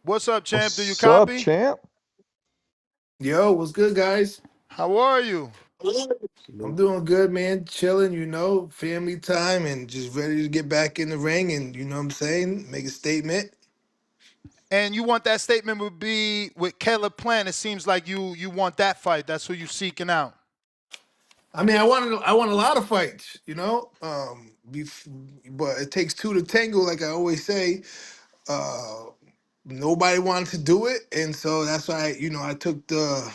What's up, champ? Do you What's up, copy? champ? Yo, what's good, guys? How are you? I'm doing good, man. Chilling, family time and just ready to get back in the ring and, you know what I'm saying, make a statement. And you want that statement would be with Caleb Plant. It seems like you want that fight. That's who you seeking out. I mean, I want a lot of fights, but it takes two to tango, like I always say. Uh, Nobody wanted to do it, and so that's why, I took the,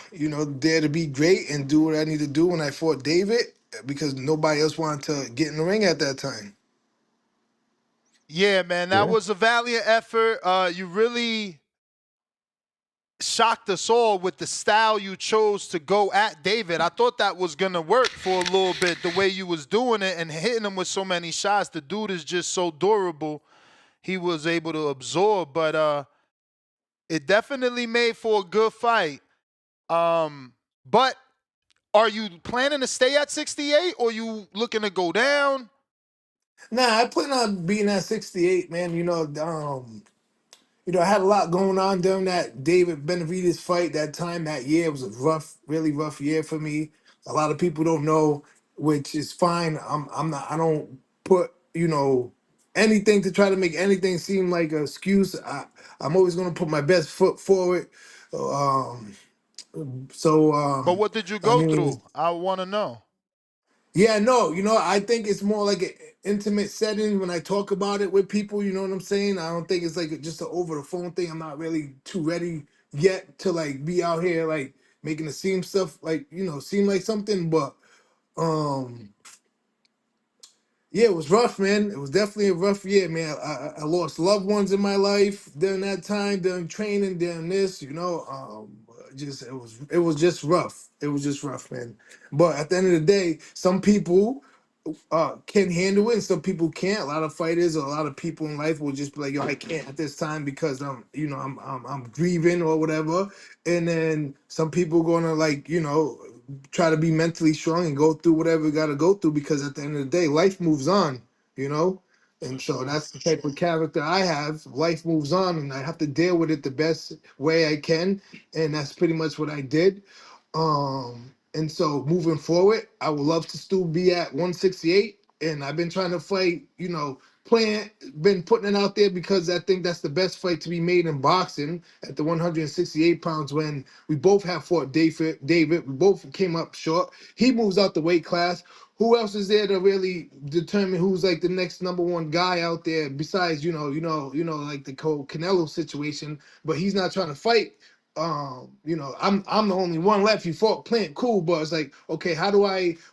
dare to be great and do what I need to do when I fought David because nobody else wanted to get in the ring at that time. Yeah, man, that Yeah. was a valiant effort. You really shocked us all with the style you chose to go at David. I thought that was gonna work for a little bit, the way you was doing it and hitting him with so many shots. The dude is just so durable. He was able to absorb, but it definitely made for a good fight. But are you planning to stay at 68 or you looking to go down? Nah, I plan on being at 68, man. I had a lot going on during that David Benavidez fight that time, that year. It was a rough, really rough year for me. A lot of people don't know, which is fine. I don't put, anything to try to make anything seem like an excuse. I'm always gonna put my best foot forward. Um, so But what did you I go mean, through? I want to know. yeah, no, I think it's more like an intimate setting when I talk about it with people, you know what I'm saying? I don't think it's like just an over the phone thing. I'm not really too ready yet to like be out here like making it seem stuff like, seem like something, but um yeah, it was rough, man. It was definitely a rough year, man. I lost loved ones in my life during that time, during training, during this, just it was just rough. It was just rough, man. But at the end of the day, some people can handle it and some people can't. A lot of fighters or a lot of people in life will just be like, yo, I can't at this time because I'm grieving or whatever. And then some people gonna like, try to be mentally strong and go through whatever you gotta go through because at the end of the day, life moves on, you know? And so True. that's the type of character I have. Life moves on and I have to deal with it the best way I can. And that's pretty much what I did. And so moving forward, I would love to still be at 168. And I've been trying to fight, playing, been putting it out there because I think that's the best fight to be made in boxing at the 168 pounds when we both have fought David. We both came up short. He moves out the weight class. Who else is there to really determine who's like the next number one guy out there besides, like the Canelo situation, but he's not trying to fight I'm the only one left. You fought Plant, cool, but it's like, okay,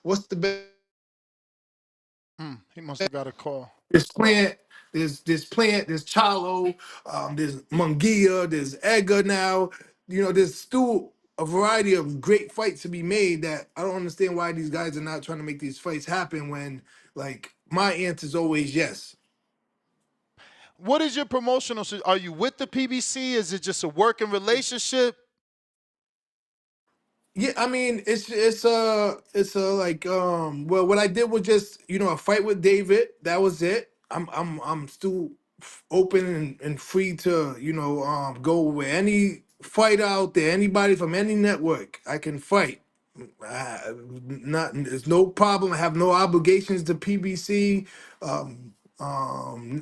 what's the best He must have got a call. there's Plant, there's Chalo, there's Mungia, there's Edgar now. There's still a variety of great fights to be made that I don't understand why these guys are not trying to make these fights happen when like my answer is always yes. What is your promotional? Are you with the PBC? Is it just a working relationship? Yeah, I mean it's a like well what I did was just a fight with David. That was it. I'm still open and free to go with any fighter out there, anybody from any network. I can fight. Not there's no problem. I have no obligations to PBC.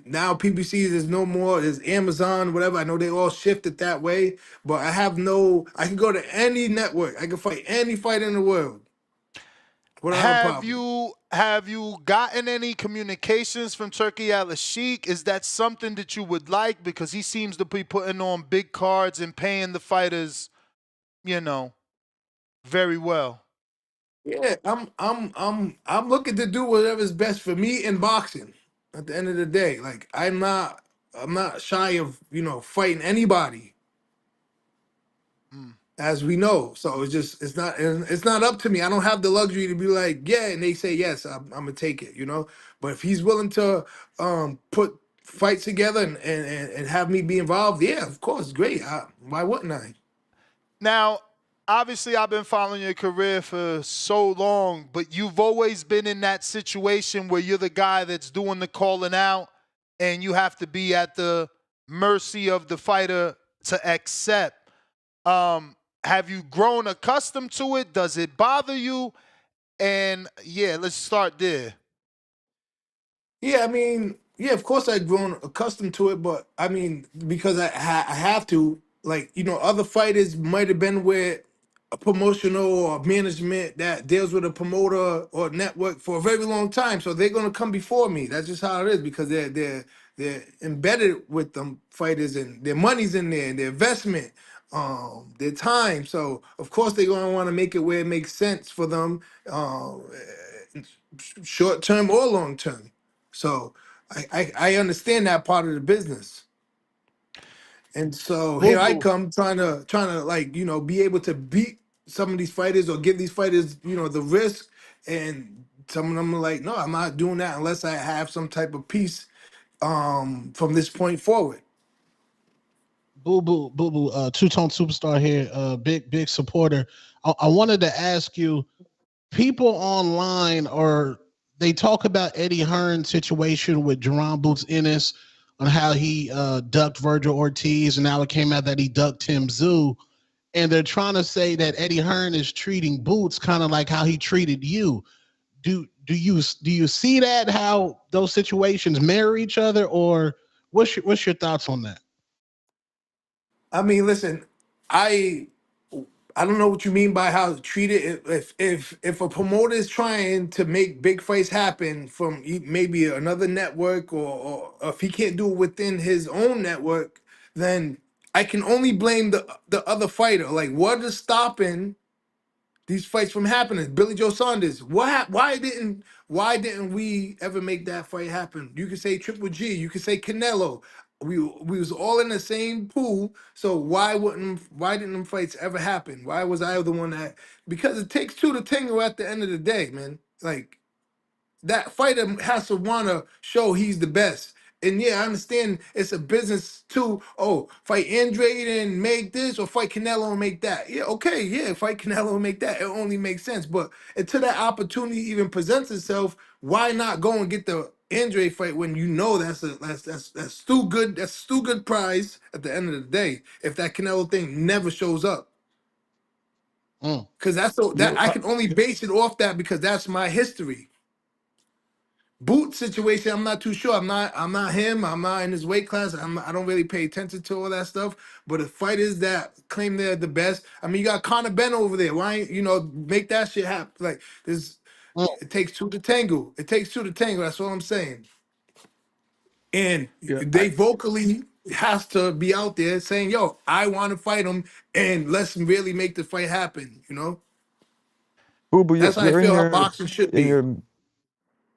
Now PBC there's no more. There's Amazon, whatever. I know they all shifted that way, but I have no. I can go to any network. I can fight any fight in the world without a Have problem. you gotten any communications from Turkey Al Sheikh? Is that something that you would like? Because he seems to be putting on big cards and paying the fighters, you know, very well. Yeah, I'm looking to do whatever's best for me in boxing. At the end of the day, like I'm not shy of fighting anybody, Mm. as we know. So it's not up to me. I don't have the luxury to be like yeah, and they say yes, I'm gonna take it. But if he's willing to put fights together and have me be involved, yeah, of course, great. Why wouldn't I? Now, obviously, I've been following your career for so long, but you've always been in that situation where you're the guy that's doing the calling out and you have to be at the mercy of the fighter to accept. Have you grown accustomed to it? Does it bother you? And yeah, let's start there. Yeah, I mean, yeah, of course I've grown accustomed to it, but I mean, because I have to, like, other fighters might have been with a promotional or management that deals with a promoter or network for a very long time, so they're gonna come before me. That's just how it is because they're embedded with them fighters and their money's in there, their investment, their time. So of course they're gonna want to make it where it makes sense for them, short term or long term. So I understand that part of the business. And so Boo here I boo. come trying to like, be able to beat some of these fighters or give these fighters, the risk. And some of them are like, no, I'm not doing that unless I have some type of peace from this point forward. Boo boo boo boo. Two tone superstar here. Big supporter. I wanted to ask you. People online are they talk about Eddie Hearn's situation with Jerron Boots Ennis on how he ducked Virgil Ortiz, and now it came out that he ducked Tim Zoo, and they're trying to say that Eddie Hearn is treating Boots kind of like how he treated you. Do you see that how those situations mirror each other, or what's your thoughts on that? I mean, listen, I I don't know what you mean by how to treat it. If a promoter is trying to make big fights happen from maybe another network, or if he can't do it within his own network, then I can only blame the other fighter. Like, what is stopping these fights from happening? Billy Joe Saunders. Why didn't we ever make that fight happen? You could say Triple G. You could say Canelo. We was all in the same pool. So why didn't them fights ever happen? Why was I the one that? Because it takes two to tango at the end of the day, man. Like, that fighter has to want to show he's the best. And yeah, I understand it's a business too. Oh, fight Andrade and make this, or fight Canelo and make that. Yeah, okay, yeah, fight Canelo and make that. It only makes sense. But until that opportunity even presents itself, why not go and get the Andrade fight when you know that's still good. That's still good prize at the end of the day. If that Canelo thing never shows up, Mm. because that's so that You I can only base it off that because that's my history. Boot situation, I'm not too sure. I'm not him. I'm not in his weight class. I don't really pay attention to all that stuff. But the fighters that claim they're the best, I mean, you got Conor Ben over there. Why ain't, make that shit happen? Like, this, mm, it takes two to tango. It takes two to tango. That's all I'm saying. And Yeah, they vocally has to be out there saying, "Yo, I want to fight him, and let's really make the fight happen." Boo Boo, That's how I you're feel how boxing should in be. your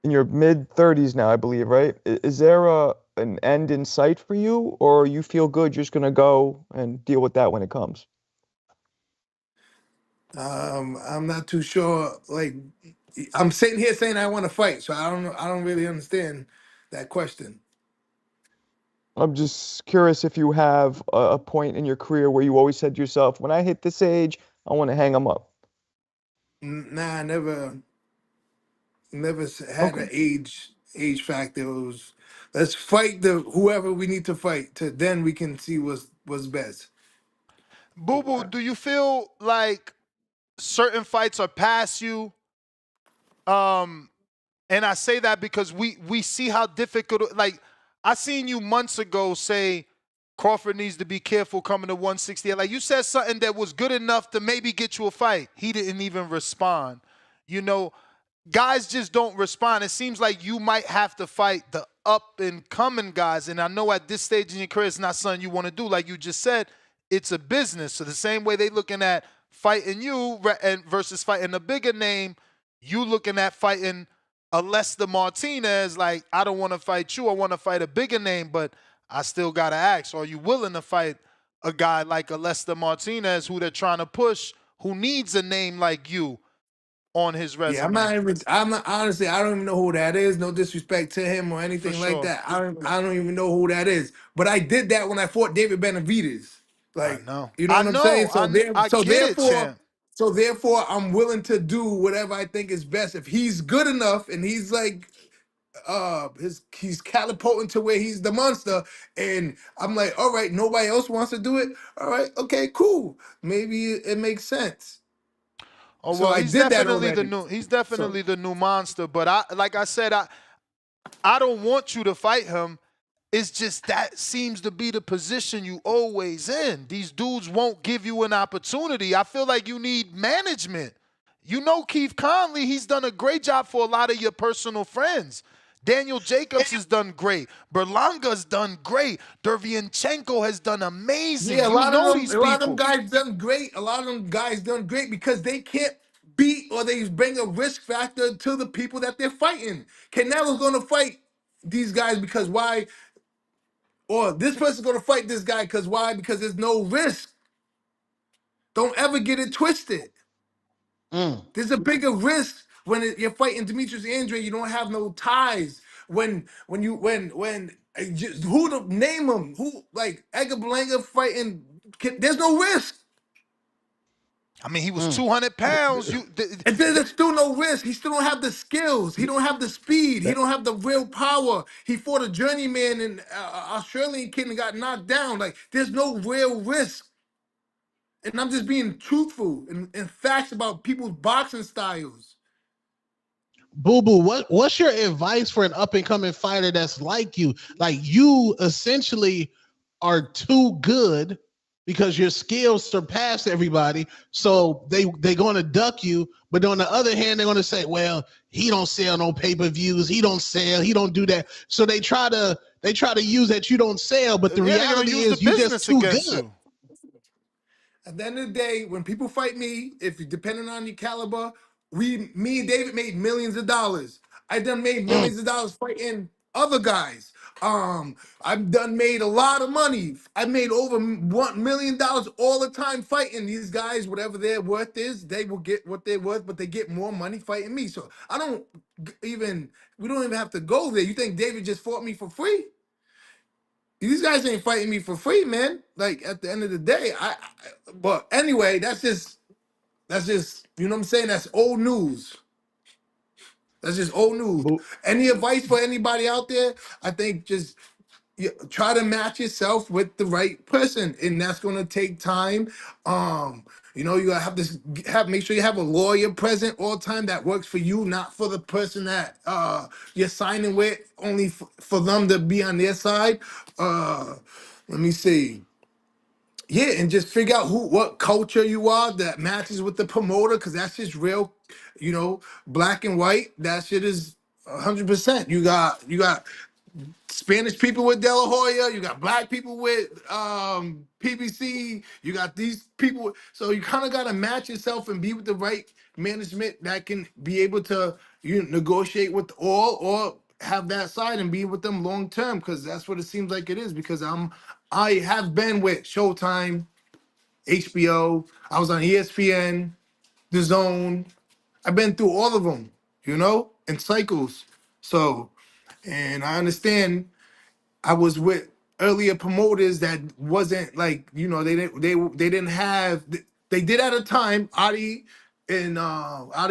in your mid 30s now, I believe, right? Is there an end in sight for you, or you feel good, you're just gonna go and deal with that when it comes? I'm not too sure. Like, I'm sitting here saying I want to fight, so I don't know. I don't really understand that question. I'm just curious if you have a point in your career where you always said to yourself, when I hit this age, I want to hang them up. Nah, I never had Okay. an age factor. It was, let's fight the whoever we need to fight to, then we can see what's best. Boo Boo, do you feel like certain fights are past you? Um, and I say that because we see how difficult. Like, I seen you months ago say Crawford needs to be careful coming to 168. Like, you said something that was good enough to maybe get you a fight. He didn't even respond. You know, guys just don't respond. It seems like you might have to fight the up and coming guys. And I know at this stage in your career, it's not something you want to do. Like you just said, it's a business. So the same way they looking at fighting you and versus fighting a bigger name, you looking at fighting a Lester Martinez. Like, I don't want to fight you. I want to fight a bigger name, but I still got to ask, are you willing to fight a guy like a Lester Martinez who they're trying to push, who needs a name like you on his Yeah, resume? I'm not honestly, I don't even know who that is. No disrespect to him or For anything like sure. that. I don't even know who that is. But I did that when I fought David Benavidez. I Like, know. you know I what I'm saying? know. So there I so get it, therefore champ. so therefore I'm willing to do whatever I think is best. If he's good enough and he's like he's catapulting to where he's the monster, and I'm like, all right, nobody else wants to do it. All right, okay, cool. Maybe it makes sense. Oh So well, I he's did that definitely the already. new. He's So definitely the new monster. But like I said, I don't want you to fight him. It's just that seems to be the position you always in. These dudes won't give you an opportunity. I feel like you need management. You know Keith Conley, he's done a great job for a lot of your personal friends. Daniel Jacobs has done great. Berlanga's done great. Derevyanchenko has done amazing. yeah, You know these a lot of them people. guys done great. A lot of them guys done great because they can't beat or they bring a risk factor to the people that they're fighting. Canelo's gonna fight these guys because why? Or this person's gonna fight this guy because why? Because there's no risk. Don't ever get it twisted. Mm. There's a bigger risk when you're fighting Demetrius Andrade. You don't have no ties. Who to name them? Who like Edgar Berlanga fighting? There's no risk. I mean, he was Mm. 200 pounds. And there's still no risk. He still don't have the skills. He don't have the speed. He That don't have the real power. He fought a journeyman and Australian kid and got knocked down. Like there's no real risk. And I'm just being truthful and facts about people's boxing styles. Boo Boo, what's your advice for an up and coming fighter that's like you? Like you essentially are too good because your skills surpass everybody. So they're gonna duck you. But on the other hand, they're gonna say, well, he don't sell no pay-per-views, he don't sell, he don't do that. So they try to use that you don't sell, but the Yeah, they're gonna reality use the is you just business too against good. you. At the end of the day, when people fight me, if you depending on your caliber, me and David made millions of dollars. I done made Mm. millions of dollars fighting other guys. I've done made a lot of money. I made over $1 million all the time fighting these guys. Whatever their worth is, they will get what they're worth, but they get more money fighting me. So I don't even. We don't even have to go there. You think David just fought me for free? These guys ain't fighting me for free, man. Like at the end of the day, but anyway, that's just you know what I'm saying. That's old news. That's just old news. Boo, Any advice for anybody out there? I think just try to match yourself with the right person, and that's gonna take time. You gotta have make sure you have a lawyer present all the time that works for you, not for the person that you're signing with, only for them to be on their side. Let me see. Yeah, and just figure out what culture you are that matches with the promoter, because that's just real, black and white. That shit is 100%. You got Spanish people with De La Hoya. You got black people with PBC. You got these people. So you kind of got to match yourself and be with the right management that can be able to negotiate with all or have that side and be with them long term, because that's what it seems like it is. Because I have been with Showtime, HBO. I was on ESPN, The Zone. I've been through all of them, in cycles. So, and I understand I was with earlier promoters that wasn't like, they didn't have, they did at a time. Adi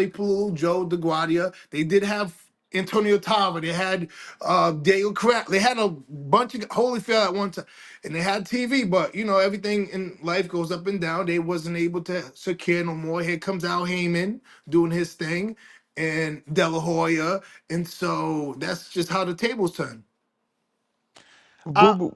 Pool, Joe DeGuardia, they did have Antonio Tava, they had Dale Crap, they had a bunch of Holyfield at one time, and they had TV, but everything in life goes up and down. They wasn't able to secure no more. Here comes Al Heyman doing his thing, and De La Hoya, and so that's just how the tables turn. Boo Uh, Boo,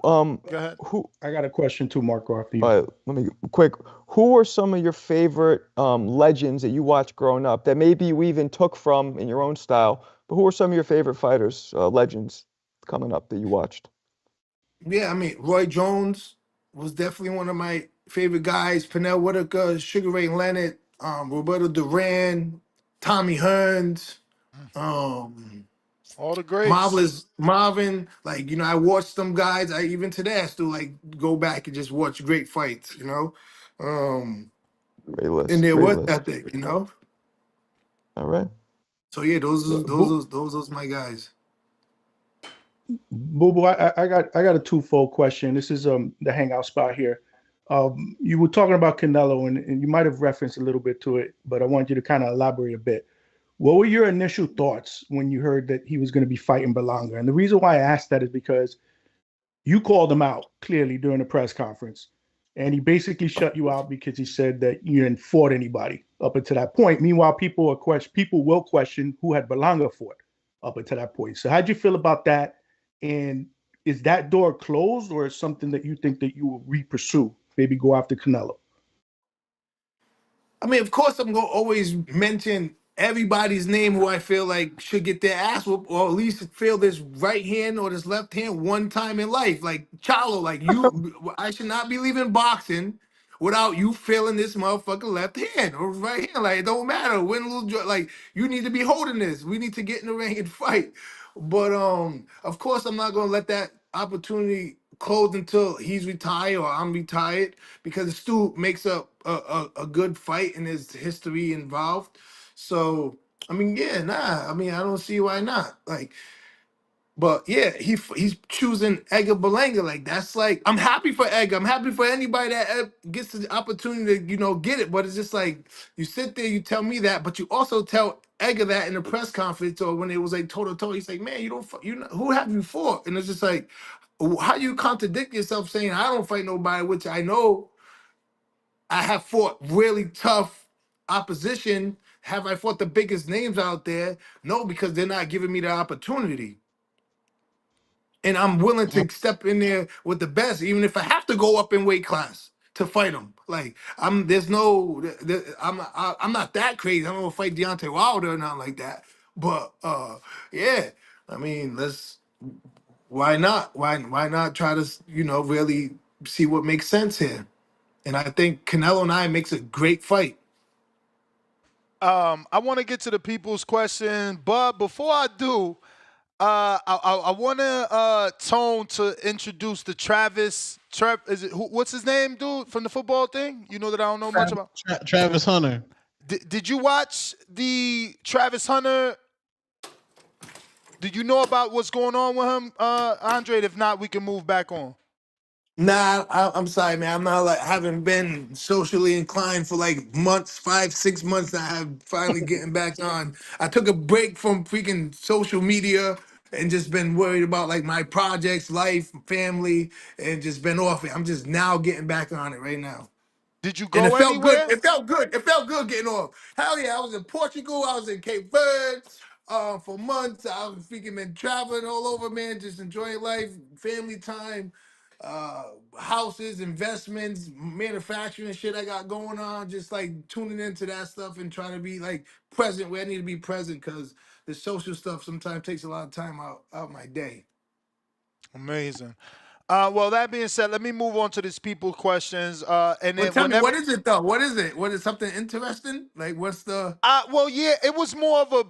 Go ahead. who? I got a question too, Marco, after you. Let me quick. Who are some of your favorite legends that you watched growing up that maybe you even took from in your own style? But who are some of your favorite fighters, legends coming up that you watched? Yeah, I mean, Roy Jones was definitely one of my favorite guys. Pernell Whitaker, Sugar Ray Leonard, Roberto Duran, Tommy Hearns, um, All the greats. Marvelous Marvin. Like, I watched them guys. Even today I still like go back and just watch great fights. Um, Great and list. their Great work list. ethic. All right. So yeah, those Boo, those those those my guys. Boo Boo, I got a twofold question. This is the hangout spot here. You were talking about Canelo, and you might have referenced a little bit to it, but I want you to kind of elaborate a bit. What were your initial thoughts when you heard that he was going to be fighting Berlanga? And the reason why I asked that is because you called him out clearly during the press conference, and he basically shut you out because he said that you didn't fought anybody up until that point. Meanwhile, people will question who had Berlanga fought up until that point. So how'd you feel about that? And is that door closed, or is something that you think that you will re-pursue? Maybe go after Canelo? I mean, of course, I'm gonna always mention everybody's name who I feel like should get their ass whooped, or at least feel this right hand or this left hand one time in life. Like Charlo, like you, I should not be leaving boxing without you feeling this motherfucker left hand or right hand. Like it don't matter, win, lose, draw. Like you need to be holding this. We need to get in the ring and fight. But of course, I'm not gonna let that opportunity close until he's retired or I'm retired, because Stu makes up a good fight and there's history involved. So I mean, yeah, nah. I mean, I don't see why not. Like, but yeah, he's choosing Edgar Berlanga. Like that's like I'm happy for Edgar. I'm happy for anybody that gets the opportunity to get it. But it's just like you sit there, you tell me that, but you also tell Edgar that in the press conference or when it was like toe to toe. He's like, man, you don't who have you fought? And it's just like, how you contradict yourself saying I don't fight nobody, which I know I have fought really tough opposition. Have I fought the biggest names out there? No, because they're not giving me the opportunity. And I'm willing to step in there with the best, even if I have to go up in weight class to fight them. Like there's no, I'm not that crazy. I'm gonna fight Deontay Wilder or nothing like that. But yeah, I mean, why not? Why not try to really see what makes sense here? And I think Canelo and I makes a great fight. I want to get to the people's question, but before I do, I want to Tone to introduce the Travis. Is it what's his name, dude, from the football thing? You know that I don't know much about. Travis Hunter. Did you watch the Travis Hunter? Did you know about what's going on with him, Andre? If not, we can move back on. Nah, I'm sorry, man. I'm not like haven't been socially inclined for like months, 5, 6 months. I have finally getting back on. I took a break from freaking social media and just been worried about like my projects, life, family, and just been off it. I'm just now getting back on it right now. Did you And it go felt good. anywhere? It felt good. It felt good getting off. Hell yeah, I was in Portugal. I was in Cape Verde for months. I was freaking been traveling all over, man, just enjoying life, family time, houses, investments, manufacturing shit I got going on. Just like tuning into that stuff and trying to be like present where I need to be present, because the social stuff sometimes takes a lot of time out my day. Amazing. Well, that being said, let me move on to these people questions. And But then tell me, whenever what is it though? What is it? What is something interesting? Like what's the Well, yeah, it was more of a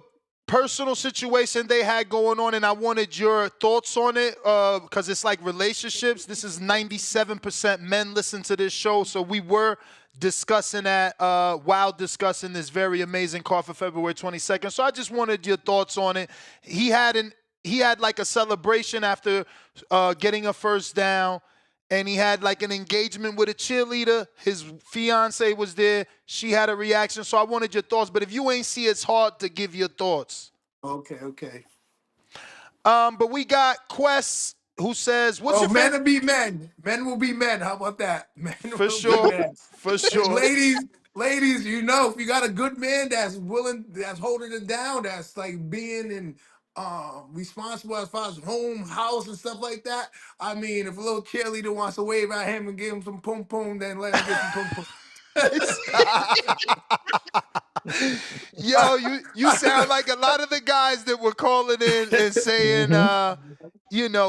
personal situation they had going on, and I wanted your thoughts on it because it's like relationships. This is 97% men listen to this show, so we were discussing that while discussing this very amazing card for February 22nd. So I just wanted your thoughts on it. He had like a celebration after getting a first down, and he had like an engagement with a cheerleader. His fiance was there. She had a reaction. So I wanted your thoughts. But if you ain't see, it's hard to give your thoughts. okay. But we got Quest who says, "What's Oh, your men favorite?" will be men. Men will be men. How about that? Men For will be sure, men. for And sure. ladies, if you got a good man that's willing, that's holding it down, that's like being and responsible as far as home, house, and stuff like that. I mean, if a little cheerleader wants to wave at him and give him some pum pum, then let him get some pum pum. Yo, you sound like a lot of the guys that were calling in and saying,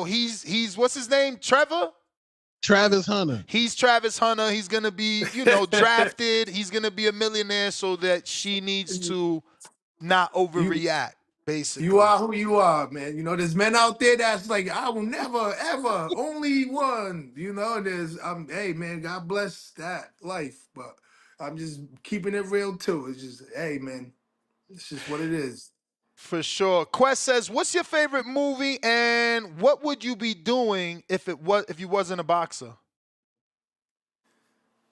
he's what's his name, Trevor. Travis Hunter. He's Travis Hunter. He's gonna be, drafted. He's gonna be a millionaire, so that she needs to not you overreact. You Basically, are who you are, man. There's men out there that's like, I will never, ever, only one. There's hey man, God bless that life. But I'm just keeping it real too. It's just, hey man, it's just what it is. for sure. Quest says, "What's your favorite movie, and what would you be doing if you wasn't a boxer?"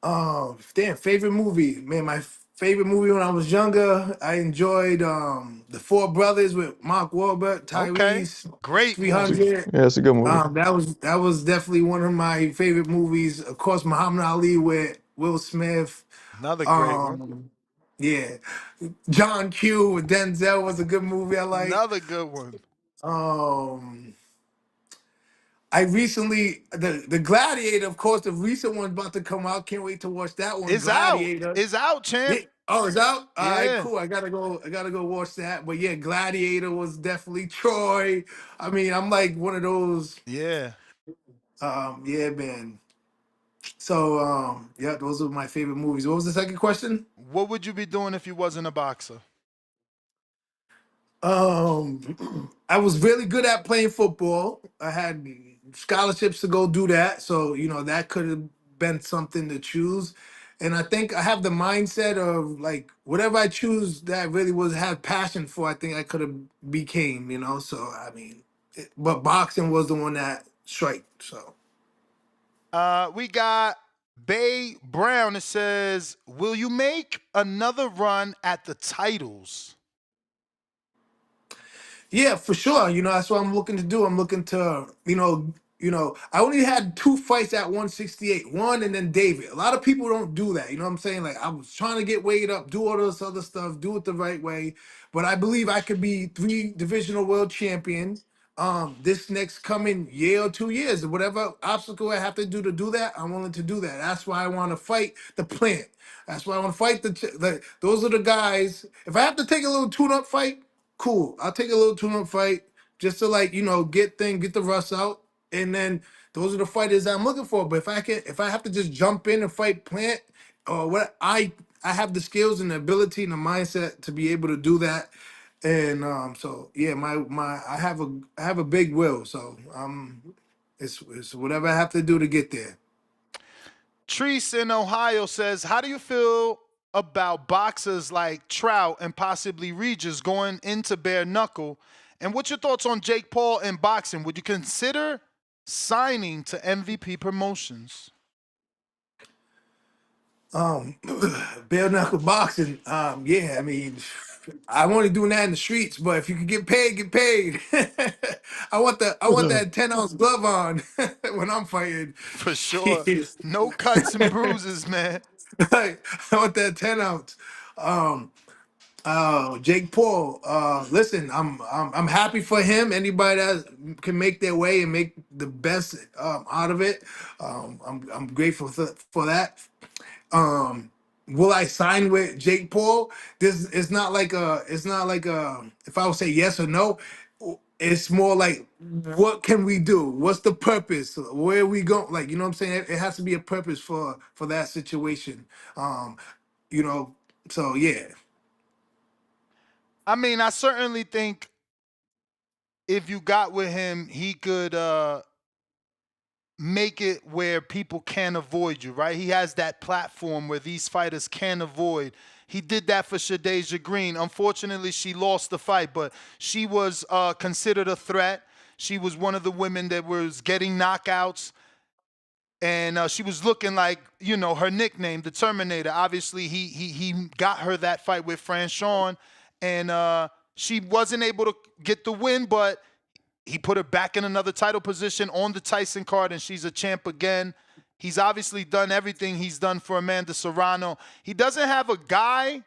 Oh, damn, favorite movie. Man, my Favorite movie when I was younger, I enjoyed The Four Brothers with Mark Wahlberg, Okay. Tyrese, Great movie. 300. Yeah, it's a good movie. That was definitely one of my favorite movies. Of course, Muhammad Ali with Will Smith. Another great one. Um, yeah, John Q with Denzel was a good movie. I like. Another good one. Um, I recently the Gladiator, of course, the recent one's about to come out. Can't wait to watch that one. It's out. Gladiator. It's out, champ. Yeah. Oh, it's out. All right, Yeah. cool. I gotta go. I gotta go watch that. But yeah, Gladiator was definitely Troy. I mean, I'm like one of those. Yeah. Yeah, man. So, yeah, those are my favorite movies. What was the second question? What would you be doing if you wasn't a boxer? I was really good at playing football. I had scholarships to go do that, so that could have been something to choose. And I think I have the mindset of like whatever I choose that I really was have passion for. I think I could have became. So I mean, but boxing was the one that strike. So. We got Bay Brown. It says, will you make another run at the titles? Yeah, for sure. That's what I'm looking to do. I'm looking to, I only had two fights at 168, one and then David. A lot of people don't do that. You know what I'm saying? Like I was trying to get weighed up, do all this other stuff, do it the right way. But I believe I could be 3 divisional world champion this next coming year or 2 years. Whatever obstacle I have to do that, I'm willing to do that. That's why I want to fight the plant. That's why I want to fight those are the guys. If I have to take a little tune-up fight, cool. I'll take a little tune-up fight just to like, get the rust out. And then those are the fighters I'm looking for. But if I have to just jump in and fight Plant or what I have the skills and the ability and the mindset to be able to do that. And so yeah, my I have a big will. So it's whatever I have to do to get there. Treese in Ohio says, how do you feel about boxers like Trout and possibly Regis going into bare knuckle? And what's your thoughts on Jake Paul in boxing? Would you consider signing to MVP Promotions? Bare knuckle boxing. Yeah, I mean, I'm only doing that in the streets, but if you can get paid, get paid. I want that 10-ounce glove on when I'm fighting. For sure. No cuts and bruises, man. I want that 10-ounce. Jake Paul. Listen, I'm happy for him. Anybody that can make their way and make the best out of it, I'm grateful for that. Will I sign with Jake Paul? This it's not like if I would say yes or no, it's more like what can we do? What's the purpose? Where are we going? Like, you know what I'm saying? It has to be a purpose for that situation. You know, so yeah. I mean, I certainly think if you got with him, he could make it where people can't avoid you, right? He has that platform where these fighters can't avoid. He did that for Shadeja Green. Unfortunately, she lost the fight, but she was considered a threat. She was one of the women that was getting knockouts. And she was looking like, her nickname, the Terminator. Obviously, he got her that fight with Franchon, and she wasn't able to get the win, but he put her back in another title position on the Tyson card, and she's a champ again. He's obviously done everything he's done for Amanda Serrano. He doesn't have a guy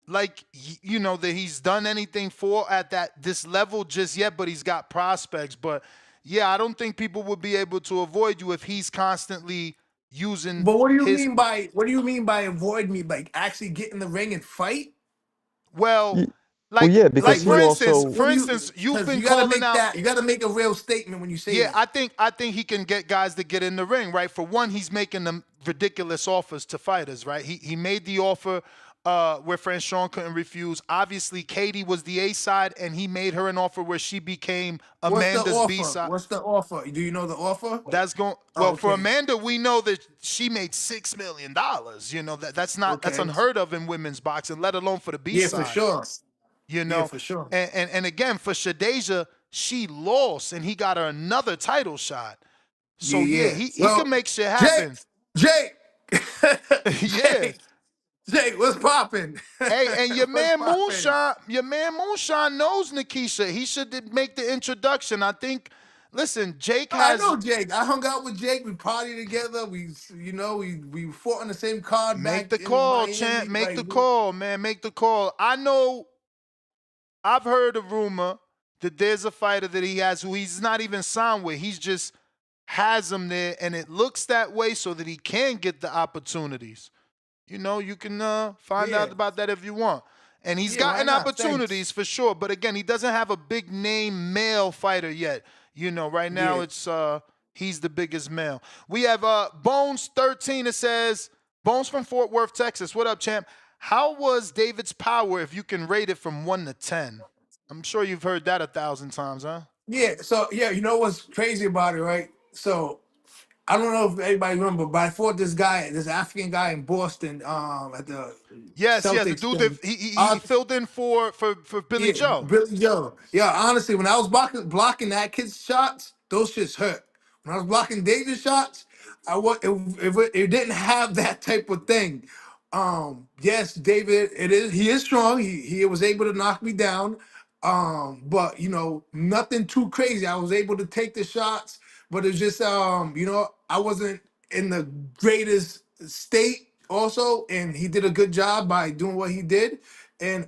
like, that he's done anything for at this level just yet, but he's got prospects. But yeah, I don't think people would be able to avoid you if he's constantly using But what do you his. mean by avoid me? Like actually get in the ring and fight? Well, Well, like yeah, Like because he for what? instance, also for What do you? instance, you've Because been you got to calling make out. that. You got to make a real statement when you say Yeah, that. I think he can get guys to get in the ring, right? For one, he's making them ridiculous offers to fighters, right? He made the offer where Franchon couldn't refuse. Obviously, Katie was the A side, and he made her an offer where she became What's the Amanda's B offer? side. What's the offer? Do you know the offer? That's going Oh, well for okay. Amanda. We know that she made $6 million. That's Okay. unheard of in women's boxing, let alone for the B Yeah, for side. sure. You Yeah, know, for sure. and again for Shadeja, she lost, and he got her another title shot. Yeah, So yeah, yeah. he can Well, make shit Jake, happen. Jake, Yeah. Jake. Jake, what's popping? Hey, and your What's man popping? Moonshine knows Nikisha. He should make the introduction. I think. Listen, Jake I has know Jake. I hung out with Jake. We partied together. We fought on the same card make back the in call, champ. Miami. Make the call, man. Make the call. I know. I've heard a rumor that there's a fighter that he has who he's not even signed with. He's just has him there, and it looks that way so that he can get the opportunities. You know, you can find Yeah, out about that if you want. And he's yeah. Why gotten not? Thanks. opportunities for sure. But again, he doesn't have a big name male fighter yet. You know, right now Yeah. it's he's the biggest male. We have Bones 13. It says Bones from Fort Worth, Texas. What up, champ? How was David's power if you can rate it from 1 to 10? I'm sure you've heard that 1,000 times, huh? Yeah. So yeah, you know what's crazy about it, right? So I don't know if anybody remember, but I fought this guy, this African guy in Boston, at the Yes, yes. The Celtics dude that thing. he filled in for Billy Yeah, Joe. Billy Joe. Yeah, honestly, when I was blocking that kid's shots, those shits hurt. When I was blocking David's shots, it didn't have that type of thing. Yes, David, he is strong. He was able to knock me down. But nothing too crazy. I was able to take the shots, but it's just I wasn't in the greatest state also, and he did a good job by doing what he did.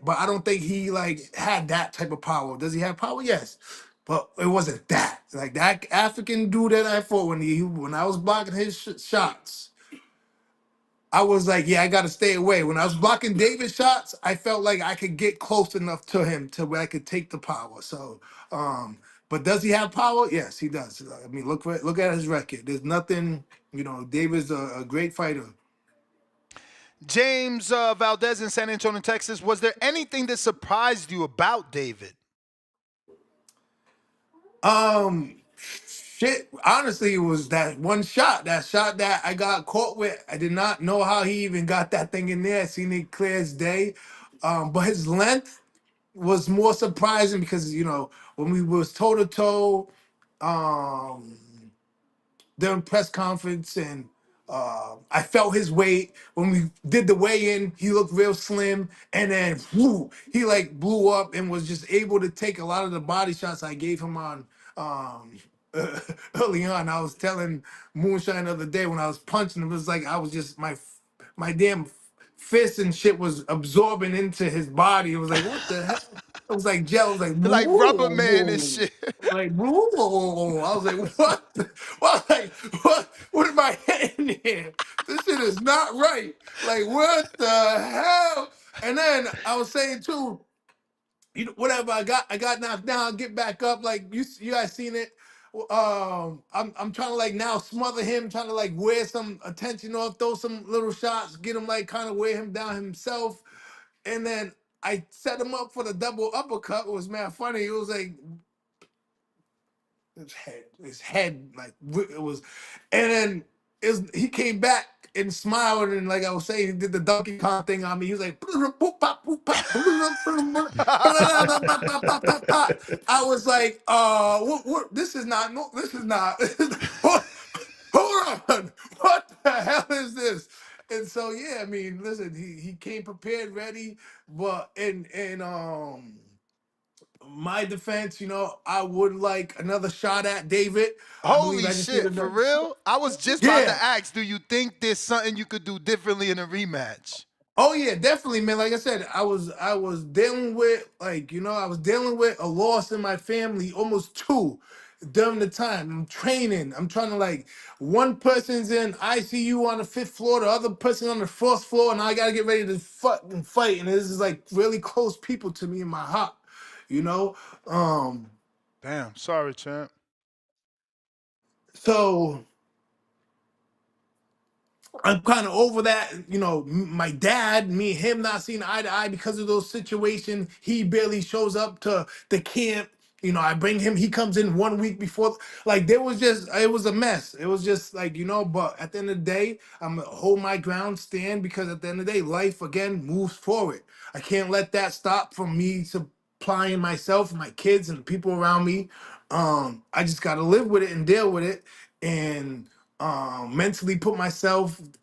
But I don't think he like had that type of power. Does he have power? Yes. But it wasn't that. Like that African dude that I fought when I was blocking his shots, I was like, yeah, I got to stay away. When I was blocking David's shots, I felt like I could get close enough to him to where I could take the power. So, but does he have power? Yes, he does. I mean, look at his record. There's nothing. David's a great fighter. James Valdez in San Antonio, Texas. Was there anything that surprised you about David? Shit, honestly, it was that one shot. That shot that I got caught with. I did not know how he even got that thing in there. I seen it clear as day. But his length was more surprising because when we was toe to toe, um, during press conference, and I felt his weight. When we did the weigh-in, he looked real slim, and then whoo, he like blew up and was just able to take a lot of the body shots I gave him on um, early on. I was telling Moonshine the other day when I was punching him, it was like I was just my damn fist and shit was absorbing into his body. It was like, what the hell? It was like gel. It was like, Like Rubber whoa, Man and whoa. shit. Like, whoa. I was like, what? What? Like, what am I hitting here? This shit is not right. Like, what the hell? And then I was saying too, whatever I got knocked down, get back up. Like you guys seen it. I'm trying to like now smother him, trying to like wear some attention off, throw some little shots, get him like kind of wear him down himself, and then I set him up for the double uppercut. It was mad funny. It was like his head, like it was, and then he came back and smiled, and like I was saying, he did the Donkey Kong thing on me. He was like, boop, pop, boop, pop, I was like, what? This is not. No, this is not. Hold on, what the hell is this? And so yeah, I mean, listen, he came prepared, ready, but and my defense, I would like another shot at David. I believe Holy I just need shit, for another. real? I was just about to Yeah. ask, do you think there's something you could do differently in a rematch? Oh yeah, definitely, man. Like I said, I was dealing with I was dealing with a loss in my family, almost two, during the time. I'm training. I'm trying to like one person's in ICU on the fifth floor, the other person on the fourth floor, and I gotta get ready to fucking fight. And this is like really close people to me in my heart, you know. Um, Damn, sorry, champ. so I'm kind of over that. My dad, me and him not seeing eye to eye because of those situations. He barely shows up to the camp. I bring him, he comes in 1 week before. Like, it was a mess. It was just like, but at the end of the day, I'm going to hold my ground, stand, because at the end of the day, life again moves forward. I can't let that stop from me supplying myself, my kids, and the people around me. I just got to live with it and deal with it. And mentally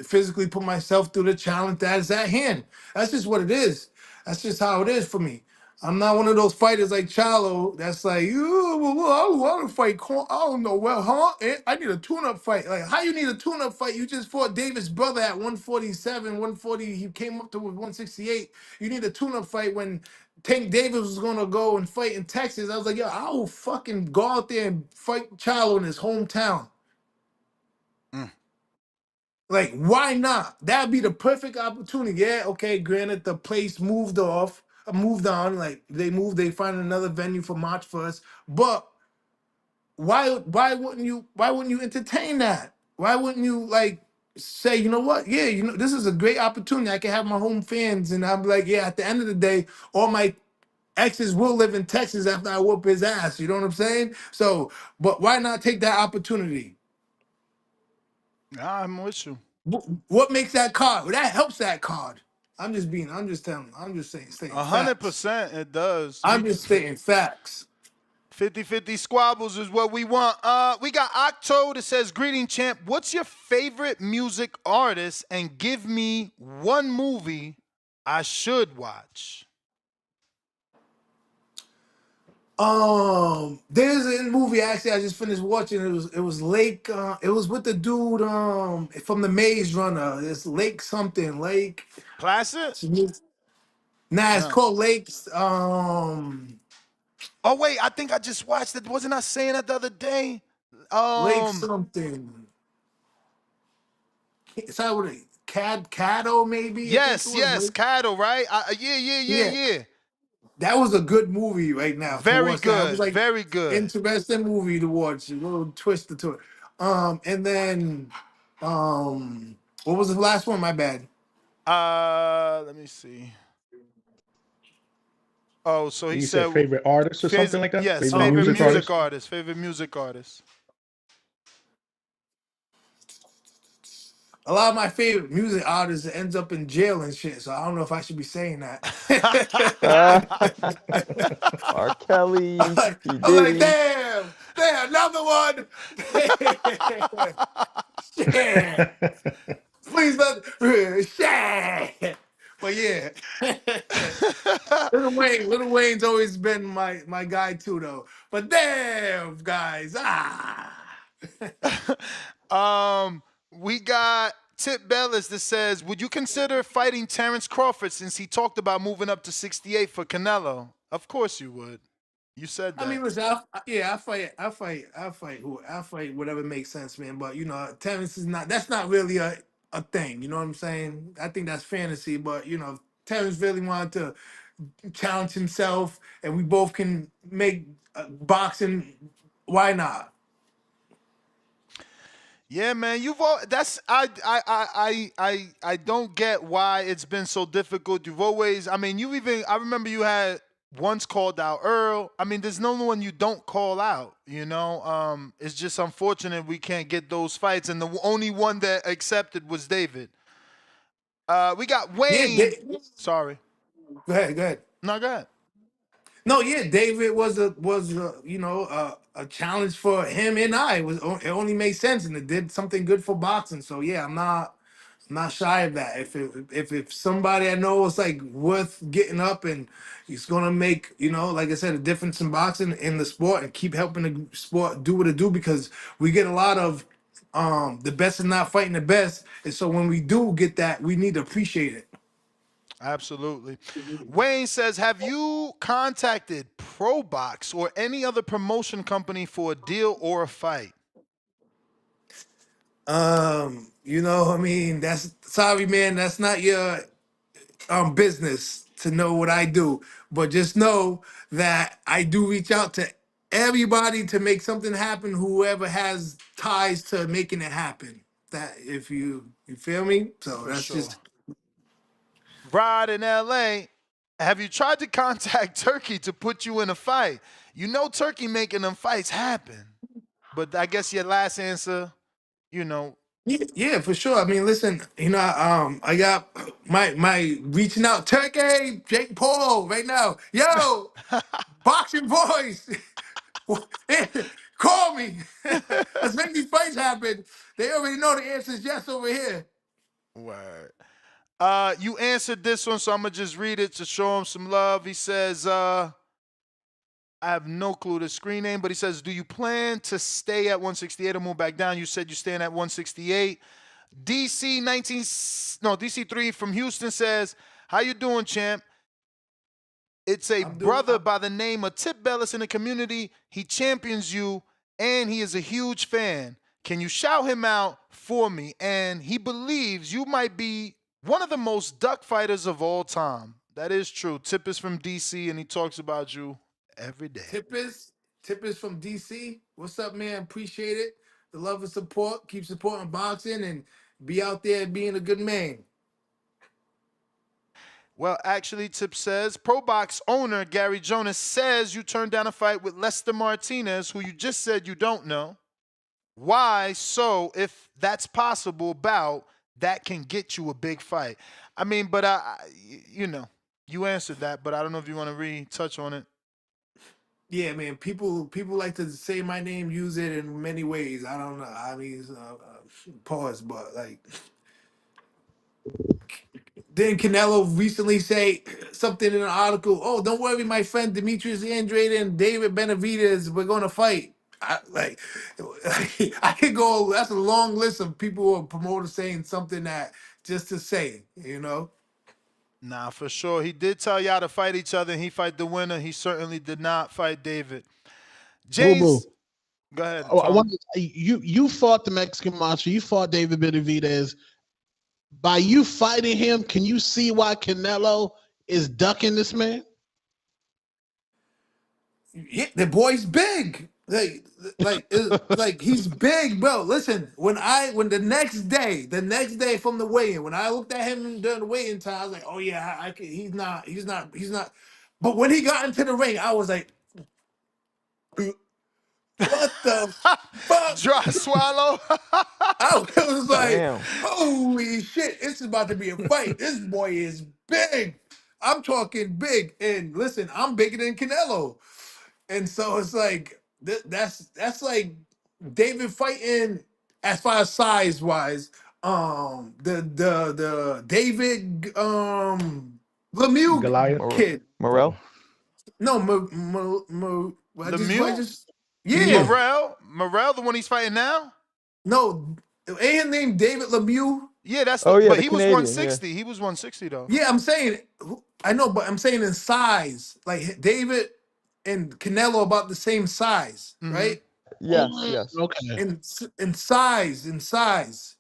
physically put myself through the challenge that is at hand. That's just what it is. That's just how it is for me. I'm not one of those fighters like Charlo that's like, I want to fight. I don't know. Well, huh? I need a tune-up fight. Like, how you need a tune-up fight? You just fought Davis' brother at 147, 140. He came up to 168. You need a tune-up fight when Tank Davis was gonna go and fight in Texas. I was like, yo, I will fucking go out there and fight Charlo in his hometown. Mm. Like, why not? That'd be the perfect opportunity. Yeah, okay, granted, the place moved moved on. Like, they find another venue for March 1st. But why wouldn't you entertain that? Why wouldn't you like say, you know what? Yeah, this is a great opportunity. I can have my home fans, and I'm like, yeah, at the end of the day, all my exes will live in Texas after I whoop his ass. You know what I'm saying? So, but why not take that opportunity? I'm with you. What makes that card? That helps that card. I'm just saying, stating facts. 100% it does. I'm just stating facts. 50-50 squabbles is what we want. We got Octo that says, greeting champ, what's your favorite music artist? And give me one movie I should watch. There's a movie actually I just finished watching. It was Lake. It was with the dude from the Maze Runner. It's Lake something. Lake. Placid? Nah, it's No. called Lakes. Oh, wait, I think I just watched it. Wasn't I saying that the other day? Lake something. It's how what it Caddo maybe. I think it was Yes, Lake. Cattle, right? Yeah. Yeah. That was a good movie right now to Very watch. That was good, like very good. interesting movie to watch. A little twisted to it. And then what was the last one? My bad. Let me see. Oh, so he You said said, favorite artist or something like that? yes, Favorite favorite music music artist? artist, favorite music artist. A lot of my favorite music artists ends up in jail and shit. So I don't know if I should be saying that. R. Kelly, P. I'm like, Diddy. damn, another one. Shit. Please let shit. But yeah. Little Wayne's always been my guy too though. But damn, guys. We got Tip Bellis that says, would you consider fighting Terrence Crawford since he talked about moving up to 68 for Canelo? Of course you would. You said I that. mean, listen, I fight whatever makes sense, man. But Terrence is not. That's not really a thing. You know what I'm saying? I think that's fantasy. But if Terrence really wanted to challenge himself, and we both can make boxing, why not? Yeah, man, you've all that's I don't get why it's been so difficult. You've always, I mean, I remember you had once called out Earl. I mean, there's no one you don't call out, you know? It's just unfortunate we can't get those fights, and the only one that accepted was David. We got Yeah, Wayne. Sorry. go ahead, go ahead. No, go ahead. No, yeah, David a challenge for him and I. It only made sense and it did something good for boxing. So yeah, I'm not shy of that. If somebody I know is like worth getting up and he's gonna make, like I said, a difference in boxing in the sport and keep helping the sport do what it do, because we get a lot of the best is not fighting the best. And so when we do get that, we need to appreciate it. Absolutely. Wayne says, have you contacted ProBox or any other promotion company for a deal or a fight? I mean, that's sorry, man, that's not your business to know what I do. But just know that I do reach out to everybody to make something happen, whoever has ties to making it happen. That if you feel me? So For that's sure. just Rod in LA, have you tried to contact Turkey to put you in a fight? You know Turkey making them fights happen. But I guess your last answer, you know. yeah, for sure. I mean, listen, I got my reaching out Turkey, Jake Paul right now. Yo, boxing voice. Call me. As many these fights happen, they already know the answer is yes over here. Word. You answered this one, so I'm gonna just read it to show him some love. He says, I have no clue the screen name, but he says, do you plan to stay at 168 or move back down? You said you're staying at 168. DC3 from Houston says, how you doing, champ? It's a I'm doing. brother by the name of Tip Bellis in the community. He champions you, and he is a huge fan. Can you shout him out for me? And he believes you might be one of the most duck fighters of all time. That is true. Tip is from DC, and he talks about you every day. Tip is from DC. What's up, man? Appreciate it. The love and support. Keep supporting boxing and be out there being a good man. Well, actually, Tip says, ProBox owner Gary Jonas says you turned down a fight with Lester Martinez, who you just said you don't know. Why? So, if that's possible, about that can get you a big fight. I mean, but you answered that, but I don't know if you want to retouch on it. Yeah, man. People like to say my name, use it in many ways. I don't know. I mean, pause, but like, didn't Canelo recently say something in an article? Oh, don't worry, my friend Demetrius Andrade and David Benavidez, we're going to fight. I could go. That's a long list of people or promoters saying something that just to say, you know. Nah, for sure. He did tell y'all to fight each other, and he fight the winner. He certainly did not fight David. Boo boo. James, go ahead, I Tom. wanted you fought the Mexican Monster. You fought David Benavidez. By you fighting him, can you see why Canelo is ducking this man? Yeah, the boy's big. Like he's big, bro. Listen, when the next day from the weigh-in, when I looked at him during the weigh-in time, I was like, oh yeah, I can, he's not. But when he got into the ring, I was like, what the fuck? Dry swallow. I was like, Damn. holy shit, it's about to be a fight. This boy is big. I'm talking big. And listen, I'm bigger than Canelo. And so it's like that's like David fighting as far as size wise. The David Lemieux Goliath. kid. Morel? No, Lemieux? yeah. Yeah. Morel, the one he's fighting now? No, ain't his name David Lemieux? Yeah, that's Oh, yeah, but the he was Canadian, 160. He was 160 though. Yeah, I'm saying I know, but I'm saying in size. Like David and Canelo about the same size, Mm-hmm. right? Yes, yes. Okay. In size.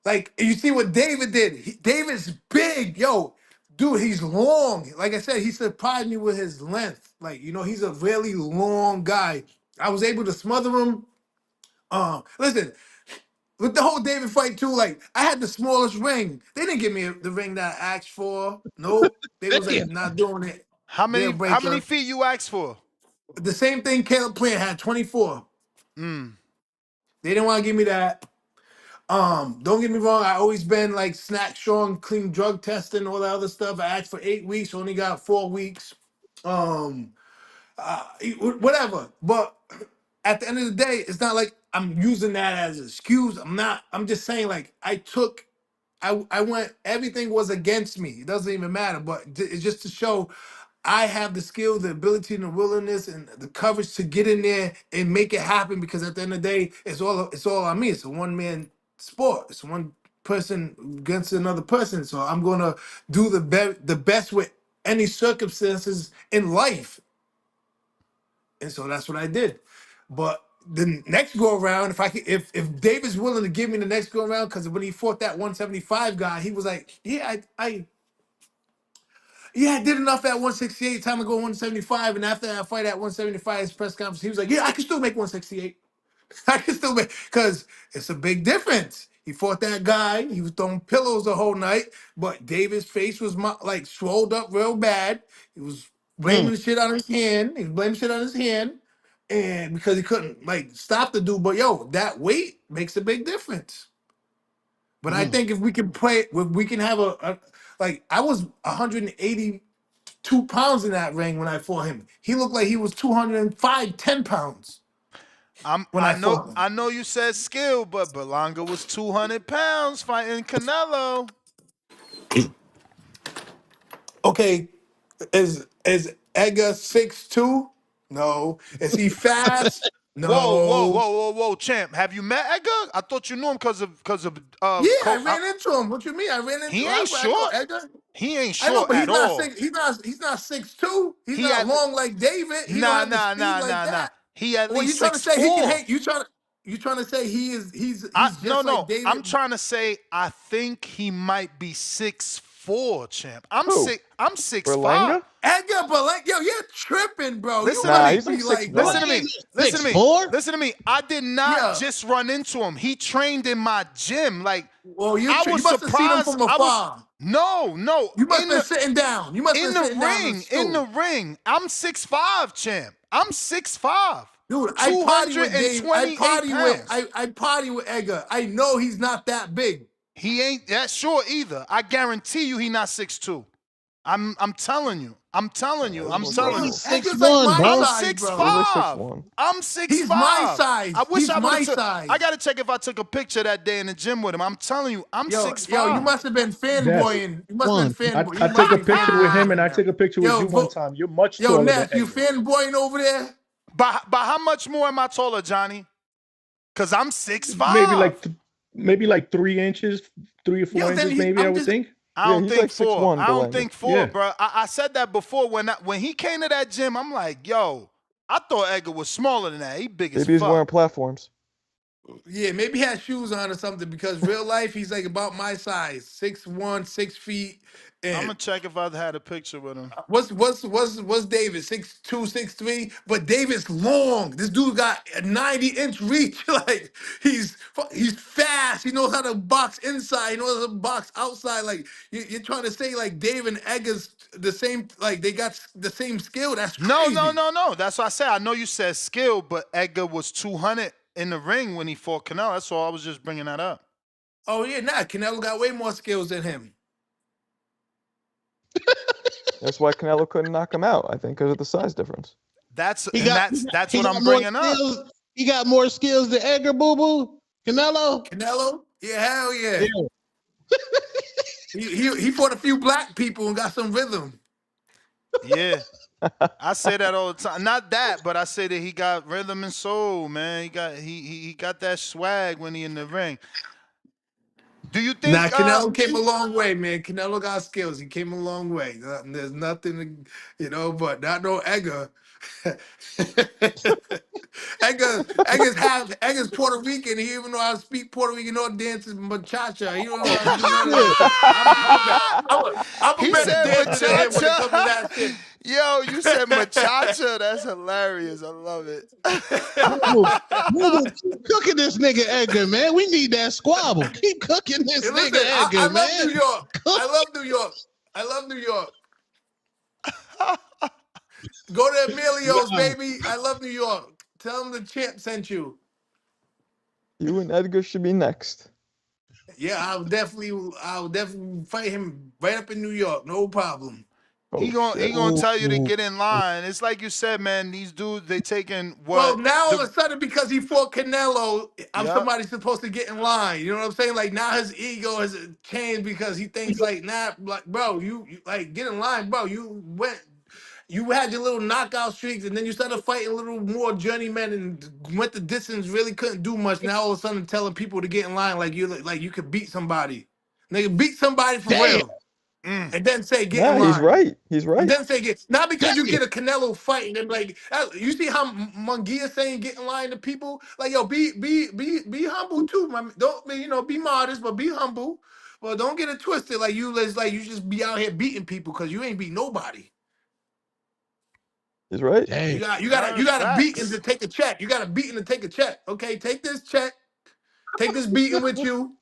Like you see what David did. David's big, yo, dude. He's long. Like I said, he surprised me with his length. Like he's a really long guy. I was able to smother him. Listen, with the whole David fight too, like I had the smallest ring. They didn't give me the ring that I asked for. Nope. They was like Damn. not doing it. How Deal many breaker. feet you asked for? The same thing Caleb Plant had 24. Mm. They didn't want to give me that. Don't get me wrong, I always been like snack strong, clean drug testing, all that other stuff. I asked for 8 weeks, only got 4 weeks. Um, whatever. But at the end of the day, it's not like I'm using that as an excuse. I'm not. I'm just saying like I went, everything was against me. It doesn't even matter, but it's just to show I have the skill, the ability, and the willingness, and the courage to get in there and make it happen. Because at the end of the day, it's all on me. It's a one man sport. It's one person against another person. So I'm gonna do the best with any circumstances in life, and so that's what I did. But the next go around, if David's willing to give me the next go around, because when he fought that 175 guy, he was like, yeah, I did enough at 168, time to go 175. And after that fight at 175, his press conference, he was like, yeah, I can still make 168. I can still make, because it's a big difference. He fought that guy. He was throwing pillows the whole night, but David's face was like swelled up real bad. He was blaming the shit on his hand. He was blaming shit on his hand, and because he couldn't like stop the dude. But yo, that weight makes a big difference. But I think if we can play, if we can have like I was 182 pounds in that ring when I fought him. He looked like he was 205, 10 pounds. I know you said skill, but Berlanga was 200 pounds fighting Canelo. Okay, is Edgar 6'2"? No. Is he fast? No. Whoa, champ. Have you met Edgar? I thought you knew him because of Yeah, I ran into him. What you mean? I ran into he him. ain't I know short. Edgar. He ain't I know, short but at all. he's not 6'2". He's He not at long like David. He don't have the speed like nah. that. He at Well, you least trying to say he can 6'4". hang? You trying to say he's No, just like I'm David? trying to say I think he might be 6'4", champ. I'm Who? 6'5". Berlanga? Edgar, but like, yo, you're tripping, bro. You Listen to Nah, me. must he's like be like, 6'1". Listen to Berlanga me. is Listen to me. 6'4". Listen to me. I did not yeah. just run into him. He trained in my gym. Like Well, I you was must have seen him surprised. from afar. No. You must have In been the sitting down. You must have been sitting down on the in the stool. ring. I'm 6'5", champ. I'm 6'5". Dude, I party with Dave. 228 pounds. I party with Edgar. I know he's not that big. He ain't that short either. I guarantee you he not 6'2". I'm telling you. I'm telling you. He's I'm more telling you. He's technical. Edgar's like 6'1", my bro. I'm size, six bro. He's like five. 6'1". I'm 6'5". He's my size. I wish He's I would my have took. size. I gotta check if I took a picture that day in the gym with him. I'm telling you, I'm Yo, you 6'5". must have been Ness, fanboying. You must have One. been fanboy. I You took must a be picture with him, fanboying and I right now. took a picture with you one time. You're much Yo, taller than Ness, you Edgar. fanboying over there? By how much more am I taller, Johnny? Cause I'm 6'5". Maybe like 3 inches, 3 or 4 inches, maybe I I'm would just. think. I Yeah, don't he's think like four. 6'1", I don't Berlanga. think four, Yeah. bro. I said that before when he came to that gym. I'm like, yo, I thought Edgar was smaller than that. He big as Maybe he's wearing fuck. platforms. Yeah, maybe he has shoes on or something because real life he's like about my size, 6'1", 6 feet. I'm And gonna check if I had a picture with him. what's David? 6'2", 6'3"? But David's long. This dude got a 90-inch reach. Like he's fast. He knows how to box inside. He knows how to box outside. Like you're trying to say like Dave and Edgar's the same. Like they got the same skill. That's No. crazy. That's what I said. I know you said skill, but Edgar was 200 in the ring when he fought Canelo. That's all. I was just bringing that up. Oh yeah, nah. Canelo got way more skills than him. That's why Canelo couldn't knock him out, I think, because of the size difference. That's He got what I'm more bringing up. skills. He got more skills than Edgar Boo Boo. Canelo. Canelo? Yeah, hell yeah. Yeah. He fought a few black people and got some rhythm. Yeah. I say that all the time. Not that, but I say that he got rhythm and soul, man. He got that swag when he in the ring. Do you Nah, think Canelo came a long way, man. Canelo got skills. He came a long way. There's nothing, but not no Edgar. Edgar's Puerto Rican. He even know how to speak Puerto Rican or dances muchacha. He don't know how to do none of that shit. I'm a he better said dancer than him when it comes to muchacha? that shit. Yo, you said muchacha. That's hilarious. I love it. Boo Boo. Boo Boo, keep cooking this nigga Edgar, man. We need that squabble. Keep cooking this Hey, nigga listen, Edgar, I man. love New York. I love New York. I love New York. Go to Emilio's, Wow. baby. I love New York. Tell them the champ sent you. You and Edgar should be next. Yeah, I'll definitely fight him right up in New York. No problem. He Oh, gonna shit. tell you to Ooh. get in line. It's like you said, man. These dudes, they taking Well, what now all the of a sudden, because he fought Canelo, I'm yeah. somebody supposed to get in line. You know what I'm saying? Like now his ego has changed because he thinks like, nah, like, bro, you like get in line, bro. You had your little knockout streaks, and then you started fighting a little more journeymen and went the distance. Really couldn't do much. Now all of a sudden, telling people to get in line like you could beat somebody. Nigga, beat somebody for Damn. real, and then say get in Nah, he's line. right. He's And right. then say get not because you Damn. get a Canelo fight and then like you see how Munguia saying get in line to people like yo be humble too, man. Don't be modest but be humble, but don't get it twisted like you just be out here beating people because you ain't beat nobody. He's right. Damn. You gotta beat him Facts. to take a check. You gotta beat him to take a check. Okay, take this check, take this beating with you,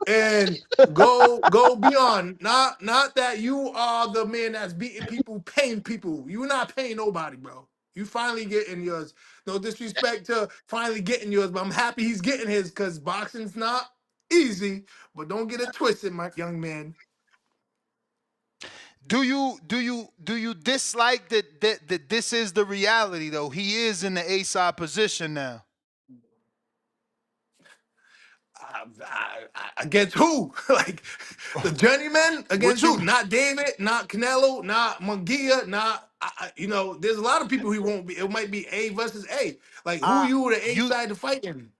and go beyond. Not that you are the man that's beating people, paying people. You're not paying nobody, bro. You finally getting yours. No disrespect to finally getting yours, but I'm happy he's getting his because boxing's not easy. But don't get it twisted, my young man. Do you dislike that this is the reality though? He is in the A side position now. Against who? Like the journeyman against you- who? Not David, not Canelo, not Munguia, not you know. There's a lot of people who won't be. It might be A versus A. Like who you the A you side to fight in?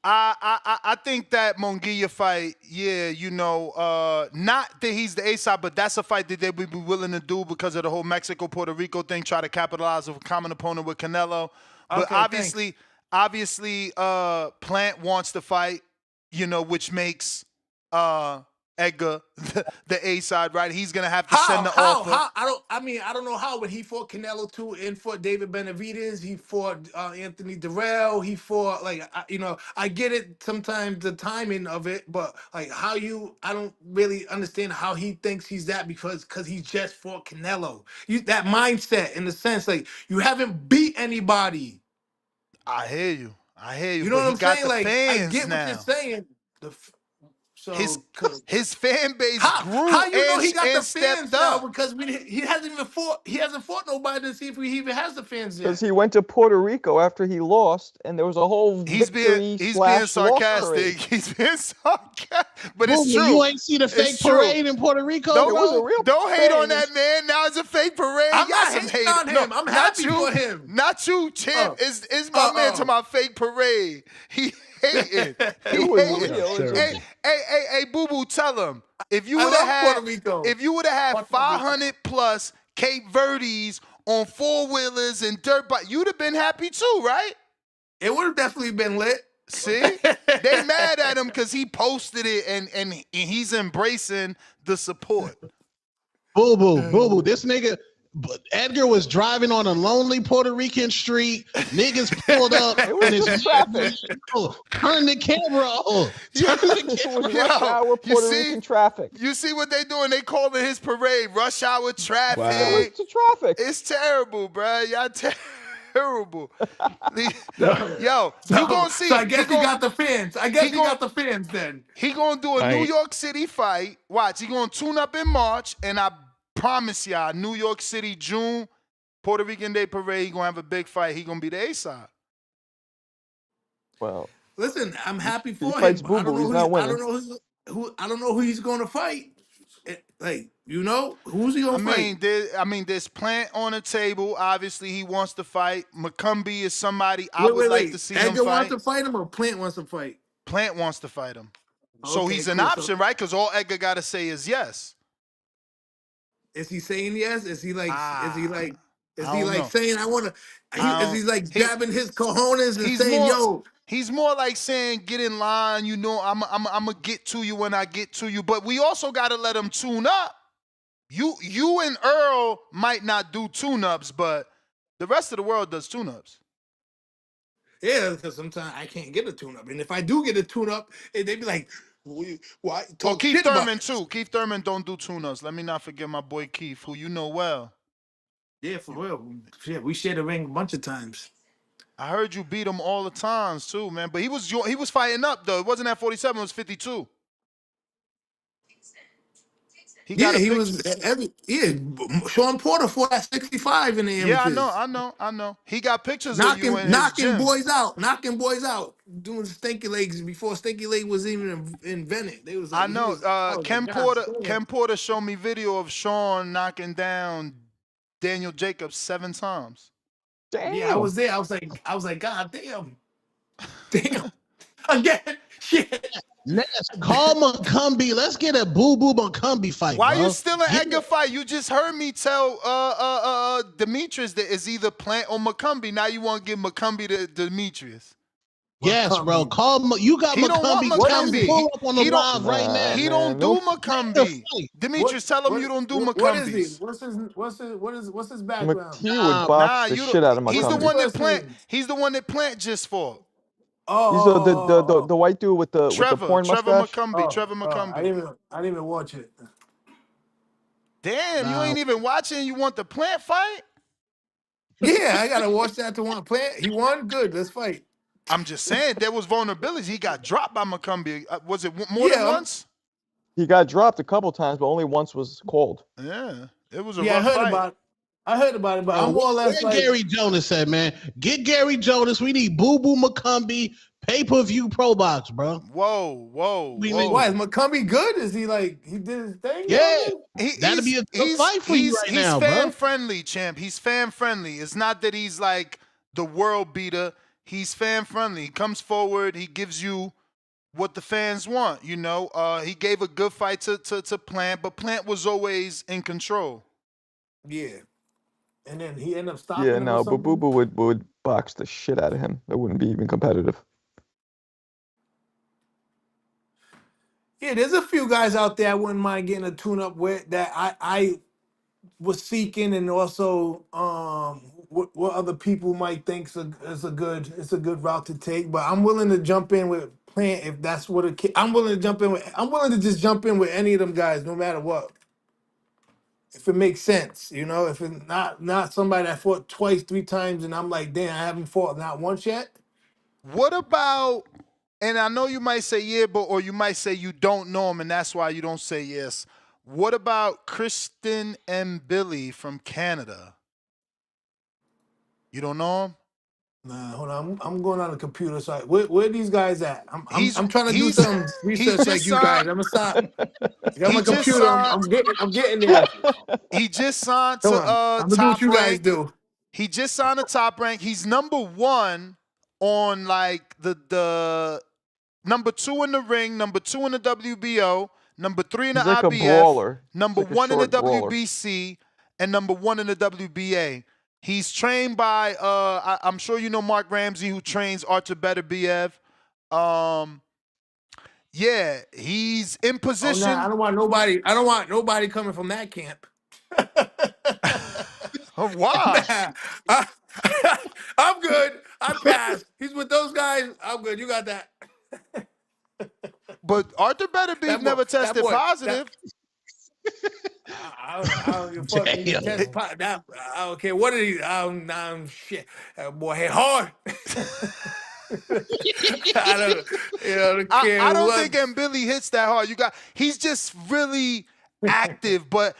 I think that Munguia fight, yeah, you know, not that he's the A side, but that's a fight that they would be willing to do because of the whole Mexico Puerto Rico thing, try to capitalize of a common opponent with Canelo. But Okay, obviously, Plant wants to fight, you know, which makes Edgar the A side, right? He's gonna have to send the offer. I don't know how, but he fought Canelo too, and fought David Benavidez. He fought Anthony Durrell. He fought you know, I get it sometimes the timing of it, but like I don't really understand how he thinks he's that because he just fought Canelo. That mindset in the sense like you haven't beat anybody. I hear you, You know but what he I'm got saying? the Like I fans get what you're now. saying. His fan base grew How you know he got the and fans stepped now? up. Because he hasn't fought nobody to see if he even has the fans Because yet. he went to Puerto Rico after he lost, and there was a whole He's being victory/loss sarcastic. parade. He's being sarcastic, but Boo it's Boo, true. you ain't see the It's fake true. parade in Puerto Rico, Don't, There was a bro? real don't hate on parade. that man. Now it's a fake parade. I'm Y'all not some hating haters. on him. I'm not happy you. for him. Not you, champ. Uh, Is my man to my fake parade? He hating. He It was hating. real. It was Hey, hey, Boo Boo, tell him if you I would have love had Puerto Rico. if you would have had Fuck Puerto Rico. 500 plus Cape Verdes on 4-wheelers and dirt bike, you'd have been happy too, right? It would have definitely been lit. See, they mad at him because he posted it and he's embracing the support. Boo Boo. This nigga, Edgar was driving on a lonely Puerto Rican street. Niggas pulled up. It was and just traffic. Turn the camera on. Turn the It camera was Yo, rush hour you Puerto see? Rican traffic. You see what they doing? They calling his parade rush hour traffic. Wow. It was the traffic. It's terrible, bruh. Y'all terrible. Yo, So, you gonna see? So I guess he got the fans. I guess he gon- got the fans then. He gonna do a I New ain't- York City fight. Watch, he gonna tune up in March, and I promise y'all, New York City, June, Puerto Rican Day Parade. He gonna have a big fight. He gonna be the A side. Well, Listen, I'm happy for him. fights I Boo don't Boo, know he's who. not I don't winning. know I don't know who he's going to fight. Like you know, who's he going to fight? There's Plant on the table. Obviously, he wants to fight. McCumbee is somebody I would like to see him Edgar wants fight. to fight him, or Plant wants to fight. Plant wants to fight him. So Okay, he's an cool. option, right? Because all Edgar got to say is yes. Is he saying yes? Is he like? Is he like? Is I he don't like know. saying I want to? Is he like He- grabbing his cojones and he's saying, more- "Yo"? He's more like saying, get in line, you know, I'm going to get to you when I get to you. But we also got to let him tune up. You and Earl might not do tune-ups, but the rest of the world does tune-ups. Yeah, because sometimes I can't get a tune-up, and if I do get a tune-up, they be like, "Why Well, talk Keith shit about Thurman, it?" too. Keith Thurman don't do tune-ups. Let me not forget my boy Keith, who you know well. Yeah, for real. Yeah, we shared a ring a bunch of times. I heard you beat him all the times, too, man. But he was fighting up, though. It wasn't at 47. It was 52. He got He was Sean Porter fought at 65 in the Yeah, amateurs. I know. He got pictures of you in his knocking gym. boys out, doing stinky legs before stinky leg was even invented. They was like, I know. Ken God, Porter showed me video of Sean knocking down Daniel Jacobs 7 times. Damn. Yeah, I was there. I was like, God damn, again, shit. Let's call McCumbee. Let's get a Boo Boo McCumbee fight. Why bro. you still an Edgar fight? You just heard me tell Demetrius that it's either Plant or McCumbee. Now you want to give McCumbee to Demetrius. Yes, bro. Call you got He don't want McCumbee. McCumbie. Pull up on the He don't- live right now. He Man, don't do no- McCumbee. Demetrius, tell him you don't do McCumbee. What is he? What's his background? He would box Nah, the you shit out of He's the McCumbee. one that First Plant. name. He's the one that Plant just fought. Oh, He's the white dude with the porn Trevor mustache. McCumbee. Trevor McCumbee. I didn't even watch it. Damn, you Nah. ain't even watching. You want the Plant fight? Yeah, I gotta watch that to want Plant. He won. Good. Let's fight. I'm just saying there was vulnerabilities. He got dropped by McCumbee. Was it more than once? He got dropped a couple times, but only once was called. Yeah, it was a Yeah, I rough heard fight. about it, but I'm more or less Where like Gary Jonas said, man. Get Gary Jonas. We need Boo Boo McCumbee. Pay-per-view pro box, bro. Whoa. Why is McCumbee good? Is he like he did his thing? Yeah, that'd He's be a tough fight for you right now, bro. He's fan friendly, champ. He's fan friendly. It's not that he's like the world beater. He's fan friendly. He comes forward. He gives you what the fans want. You know, he gave a good fight to Plant, but Plant was always in control. Yeah, and then he ended up stopping Yeah, him. no, or but something? Boo Boo would box the shit out of him. That wouldn't be even competitive. Yeah, there's a few guys out there I wouldn't mind getting a tune-up with that I was seeking, and also what other people might think is a good route to take. But I'm willing to jump in with Plant if that's what I'm willing to jump in with. I'm willing to just jump in with any of them guys, no matter what. If it makes sense, you know, if it's not somebody that fought twice, 3 times, and I'm like, damn, I haven't fought not once yet. What about? And I know you might say yeah, but or you might say you don't know him, and that's why you don't say yes. What about Kristen and Billy from Canada? You don't know him? Nah, hold on. I'm going on the computer site. Where are these guys at? He's- I'm trying to do he's- some he's research like just you guys. I'm gonna stop. I got He my just computer. signed- I'm getting there. He just signed Come to on. I'm gonna do Top what you guys Rank. do. He just signed a Top Rank. He's number 1 on like the number 2 in the ring, number 2 in the WBO, number 3 in the He's like a IBF, brawler. number He's like a 1 in the short brawler. WBC, and number 1 in the WBA. He's trained by I'm sure you know Mark Ramsey, who trains Artur Beterbiev. Yeah, he's in Oh, position. nah, I don't want nobody coming from that camp. Why? Nah, I'm good. I passed. He's with those guys. I'm good. You got that. But Artur Beterbiev That boy- never that tested boy- positive. I don't give a fuck. He Damn. test that. I don't care what it is. I'm shit. That boy hit hard. I don't care. I don't what. think Mbili hits that hard. He's just really active. But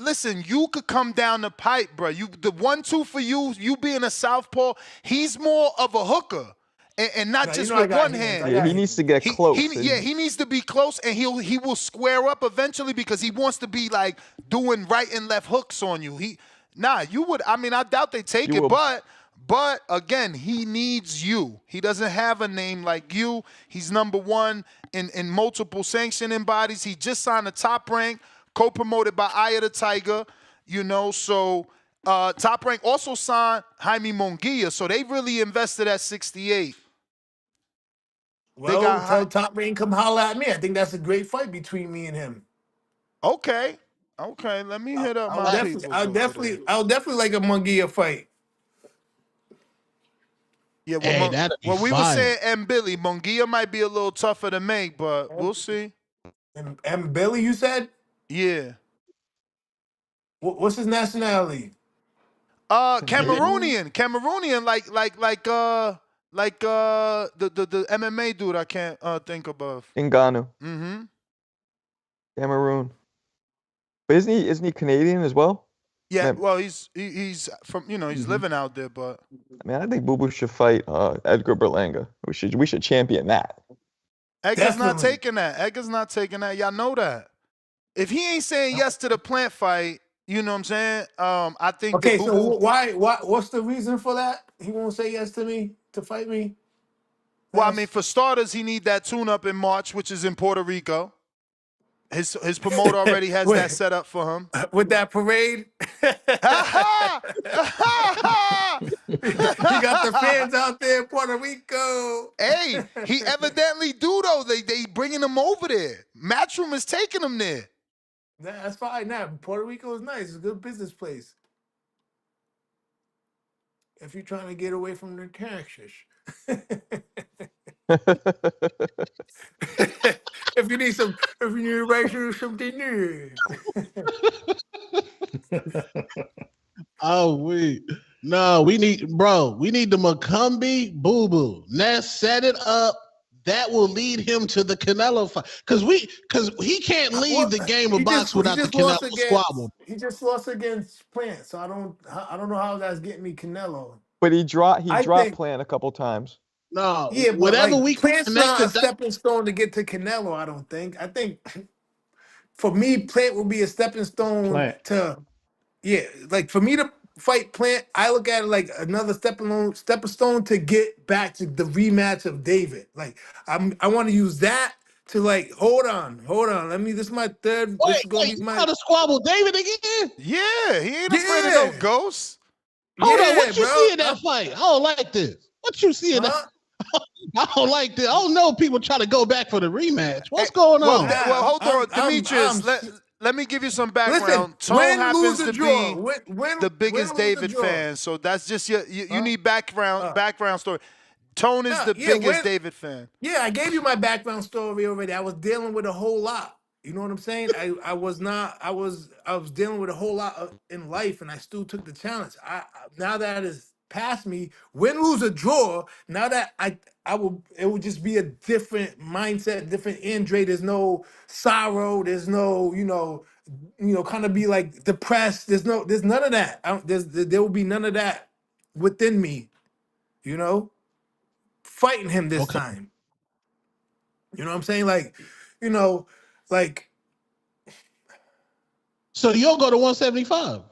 listen, you could come down the pipe, bro. The 1-2 for you being a southpaw. He's more of a hooker, and not Nah, just you know I with got one hands. hand. I Yeah, got he needs to get close. He needs to be close, and he will square up eventually because he wants to be like doing right and left hooks on you. You would. I mean, I doubt they take You it, will. but again, he needs you. He doesn't have a name like you. He's number 1 in multiple sanctioning bodies. He just signed a Top Rank, co-promoted by Eye of the Tiger. You know, so Top Rank also signed Jaime Munguia, so they really invested at 68. Well, tell Top Rank come holler at me. I think that's a great fight between me and him. Okay. Let me hit up my people. I'll definitely like a Munguia fight. Yeah, Hey, that'd be we were fire. saying Mbili, Munguia might be a little tougher to make, but we'll see. And Billy, you said? Yeah. What's his nationality? Cameroonian, like the MMA dude I can't think of. Ngannou. Mm-hmm. Cameroon. But isn't he Canadian as well? Yeah, Man. well, he's from he's living out there, but I mean, I think Boo Boo should fight Edgar Berlanga. We should champion that. Edgar's not Definitely. taking that. Edgar's not taking that. Y'all know that. If he ain't saying yes to the Plant fight, you know what I'm saying? I think. Okay, that so Boo Boo, why? What's the reason for that? He won't say yes to fight me. well, I mean, for starters, he need that tune-up in March, which is in Puerto Rico. His promoter already has Wait. that set up for him. With that parade, He he got the fans out there in Puerto Rico. Hey, he evidently do though. They bringing him over there. Matchroom is taking him there. That's fine. Now Puerto Rico is nice. It's a good business place. If you're trying to get away from the taxes. If you need to write through something new. Oh, we need the McCumbee Boo Boo. Let's set it up. That will lead him to the Canelo fight. Because he can't leave the game of box without the Canelo squabble. He just lost against Plant, so I don't know how that's getting me Canelo. But he dropped I think- Plant a couple times. No, Yeah, but whatever like we Plant's connect not the a stepping stone to get to Canelo. I don't think. I think for me, Plant will be a stepping stone Plant. to yeah. Like for me to fight Plant, I look at it like another stepping stone to get back to the rematch of David. Like I want to use that to like hold on. Let me. This is my third. This is gonna wait, be you my trying to squabble David again? Yeah, he ain't afraid of no yeah ghosts. Hold on, yeah, what you bro. see in that fight? I don't like this. What you see in that? Huh? I don't like this. I don't know people try to go back for the rematch. Eh, What's going well, on? well, Nah, hold on, Demetrius. I'm Let me give you some listen. background. Tone Win, lose, happens or to draw. be Win, the win, biggest lose, or David draw. fan, so that's just you Huh? need background story. Tone is Nah, the yeah, biggest win. David fan. Yeah, I gave you my background story already. I was dealing with a whole lot. You know what I'm saying? I was not. I was dealing with a whole lot in life, and I still took the challenge. Now that it's past me, win, lose, or draw. Now that I will, it will just be a different mindset, different Andre. There's no sorrow. There's no kind of be like depressed. There's none of that. There will be none of that within me. You know, fighting him this Okay. time. You know what I'm saying? Like, you know, like So you'll go to 175.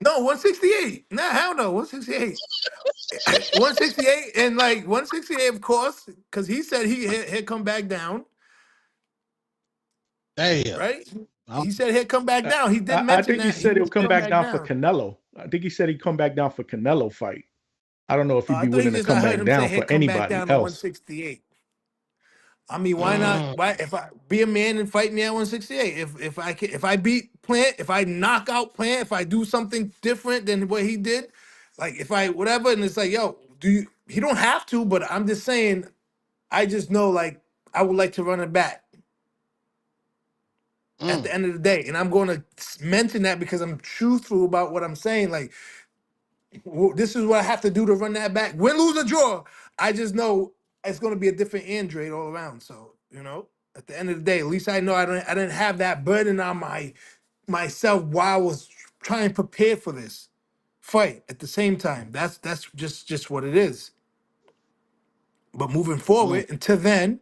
no 168. Nah, hell no 168. 168 and like 168, of course, because he said he'd come back down, Damn. right? I'm- He said he'd come back I, down. He did I mention think he that he said he'll would come come back back down for down. Canelo. I think he said he'd come back down for Canelo fight. I don't know if he'd I be thought willing to I come heard back him say down for he'd come back anybody down to else. 168. I mean, why not? Mm. Why if I be a man and fight me at 168? If I beat Plant, if I knock out Plant, if I do something different than what he did, like if I whatever, and it's like, yo, do you? He don't have to, but I'm just saying. I just know, like, I would like to run it back at Mm. the end of the day, and I'm going to mention that because I'm truthful about what I'm saying. Like, this is what I have to do to run that back. Win, lose, or draw. I just know it's going to be a different Android all around. So at the end of the day, at least I know I didn't have that burden on myself while I was trying to prepare for this fight. At the same time, that's just what it is. But moving Mm. forward, until then,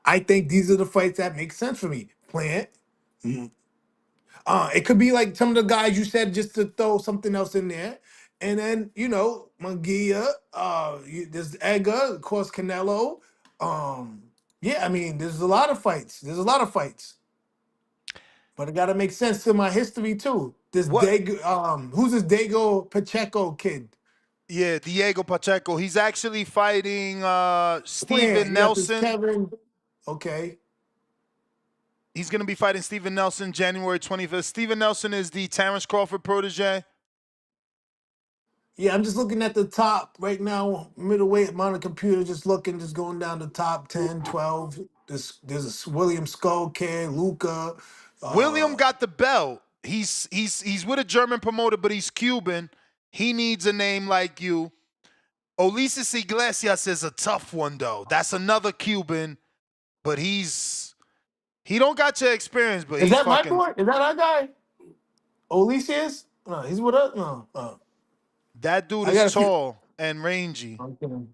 I think these are the fights that make sense for me. Plant. It could be like some of the guys you said just to throw something else in there. And then, Munguia, there's Edgar, of course, Canelo. Um, yeah, I mean, there's a lot of fights. There's a lot of fights. But it gotta make sense to my history too. What? Who's this Dago Pacheco kid? Yeah, Diego Pacheco. He's actually fighting Plant. Steven You got this Nelson. Kevin. Okay. He's gonna be fighting Steven Nelson January 25th. Steven Nelson is the Terrence Crawford protege. Yeah, I'm just looking at the top right now, middleweight. I'm on the computer, just looking, just going down the top 10, 12. There's a William Skull kid, Luca. William Uh, got the belt. He's with a German promoter, but he's Cuban. He needs a name like you. Ulises Iglesias is a tough one though. That's another Cuban, but he don't got your experience, but is he's that my fucking. boy? Is that our guy? Olisius? No, he's with us. No, That dude I is gotta see. tall and rangy. I'm kidding.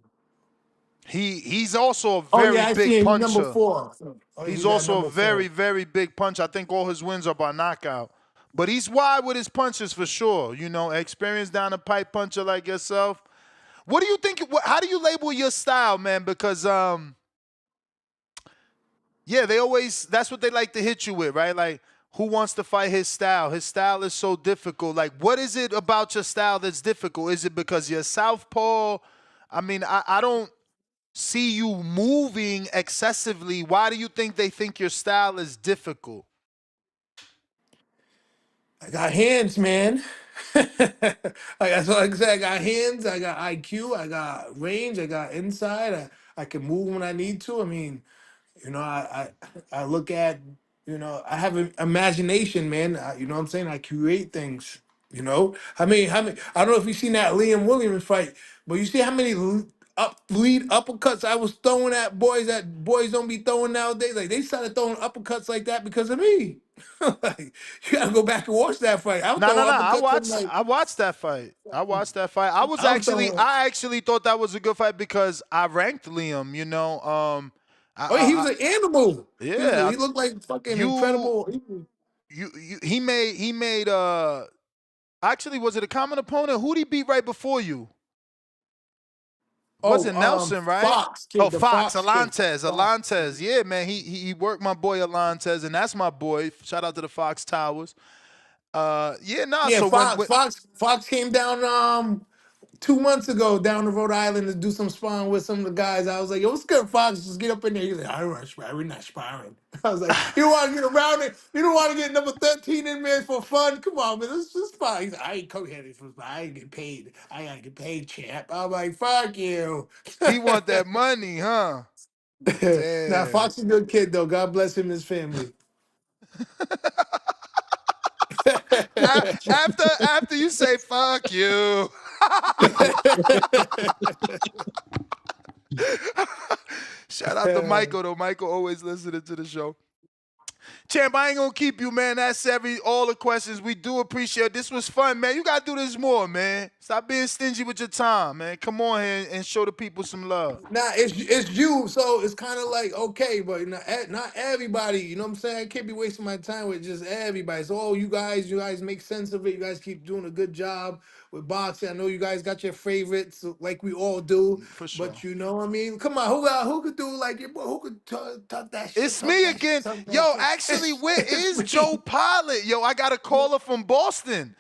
He's also a Oh yeah, very I see big him. He's number puncher. 4. Oh, yeah, He's he's at also a number 4. very, very big puncher. I think all his wins are by knockout. But he's wide with his punches for sure. Experienced down a pipe puncher like yourself. What do you think? How do you label your style, man? Because yeah, that's what they like to hit you with, right? Like, who wants to fight his style? His style is so difficult. Like, what is it about your style that's difficult? Is it because you're southpaw? I mean, I don't see you moving excessively. Why do you think they think your style is difficult? I got hands, man. Like I said, I got hands, I got IQ, I got range, I got inside. I can move when I need to. I mean, I look at, I have an imagination, man. You know what I'm saying? I create things. How many? I don't know if you seen that Liam Williams fight, but you see how many lead uppercuts I was throwing at boys that boys don't be throwing nowadays. Like they started throwing uppercuts like that because of me. Like, you gotta go back and watch that fight. I was No, no, throwing no. I uppercuts. I'm watched. like, I watched that fight. I watched that fight. I was throwing. I actually thought that was a good fight because I ranked Liam. You know, Oh yeah, he I was an animal. yeah. He looked like fucking You, incredible. he made. Actually, was it a common opponent? Who'd he beat right before you? Oh, Wasn't Nelson, right? Fox Oh, kid, the Fox, Fox kid. Alantez, Fox. Alantez. Yeah, man. He worked my boy Alantez, and that's my boy. Shout out to the Fox Towers. Yeah, nah. Yeah, So when Fox came down 2 months ago down to Rhode Island to do some sparring with some of the guys. I was like, yo, what's good, Fox? Just get up in there. He's like, I don't want to spar. We're not sparring. I was like, you don't want to get around it? You don't want to get number 13 in there for fun? Come on, man. Let's just spar. He's like, I ain't come here for spar. I ain't get paid. I gotta get paid, champ. I'm like, fuck you. he want that money, huh? Now, Damn. Fox is a good kid, though. God bless him and his family. After you say fuck you. Shout out to Michael though. Michael always listening to the show. Champ, I ain't gonna keep you, man. That's all the questions. We do appreciate it. This was fun, man. You gotta do this more, man. Stop being stingy with your time, man. Come on here and show the people some love. Nah, it's you, so it's kind of like okay, but not everybody. You know what I'm saying? I can't be wasting my time with just everybody. So, oh, you guys make sense of it. You guys keep doing a good job with boxing. I know you guys got your favorites, like we all do. For sure. But you know what I mean? Come on, who could do like your boy? Who could talk that shit? It's Talk me that shit. again. Talk that Yo, shit. actually, where It's is Joe me. Pilot? Yo, I got a caller from Boston.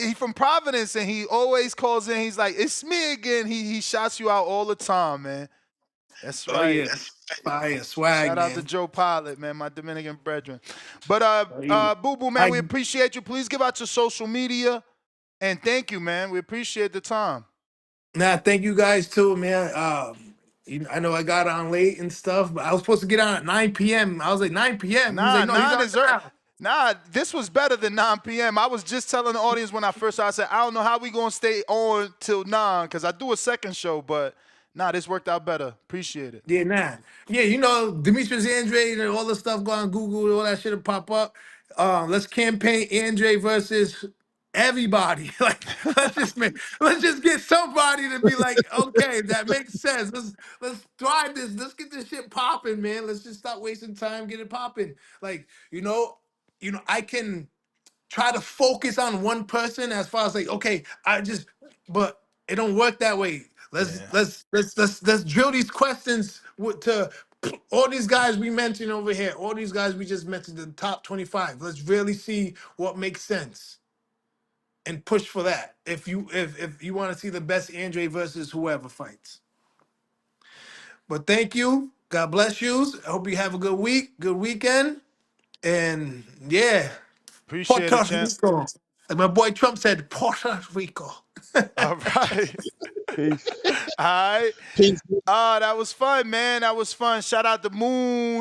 He from Providence, and he always calls in. He's like, "It's me again." He shouts you out all the time, man. That's Oh right. yeah, fire swag, Shout out to man. Joe Pilot, man, my Dominican brethren. But Oh, yeah. Boo Boo, man, I we appreciate you. Please give out your social media, and thank you, man. We appreciate the time. Nah, thank you guys too, man. I know I got on late and stuff, but I was supposed to get on at 9 p.m. I was like 9 p.m. He's Nah, like, no, he's 9 on is early. now. Nah, this was better than 9 p.m. I was just telling the audience when I first started, I said, I don't know how we going to stay on till 9 because I do a second show, but nah, this worked out better. Appreciate it. Yeah, nah. Yeah, Demetrius Andrade and all the stuff go on Google, all that shit will pop up. Let's campaign Andre versus everybody. Like, let's just get somebody to be like, okay, that makes sense. Let's drive this. Let's get this shit popping, man. Let's just stop wasting time, get it popping. Like, I can try to focus on one person as far as like, okay, but it don't work that way. Let's Yeah. let's let's let's let's drill these questions to all these guys we mentioned over here, all these guys we just mentioned, the top 25. Let's really see what makes sense and push for that. If you want to see the best Andre versus whoever fights. But thank you. God bless you. I hope you have a good week, good weekend. And yeah. Appreciate it, Puerto champ. Rico. Like my boy Trump said, Puerto Rico. All right. Peace. All right. Peace. That was fun, man. That was fun. Shout out to Moon.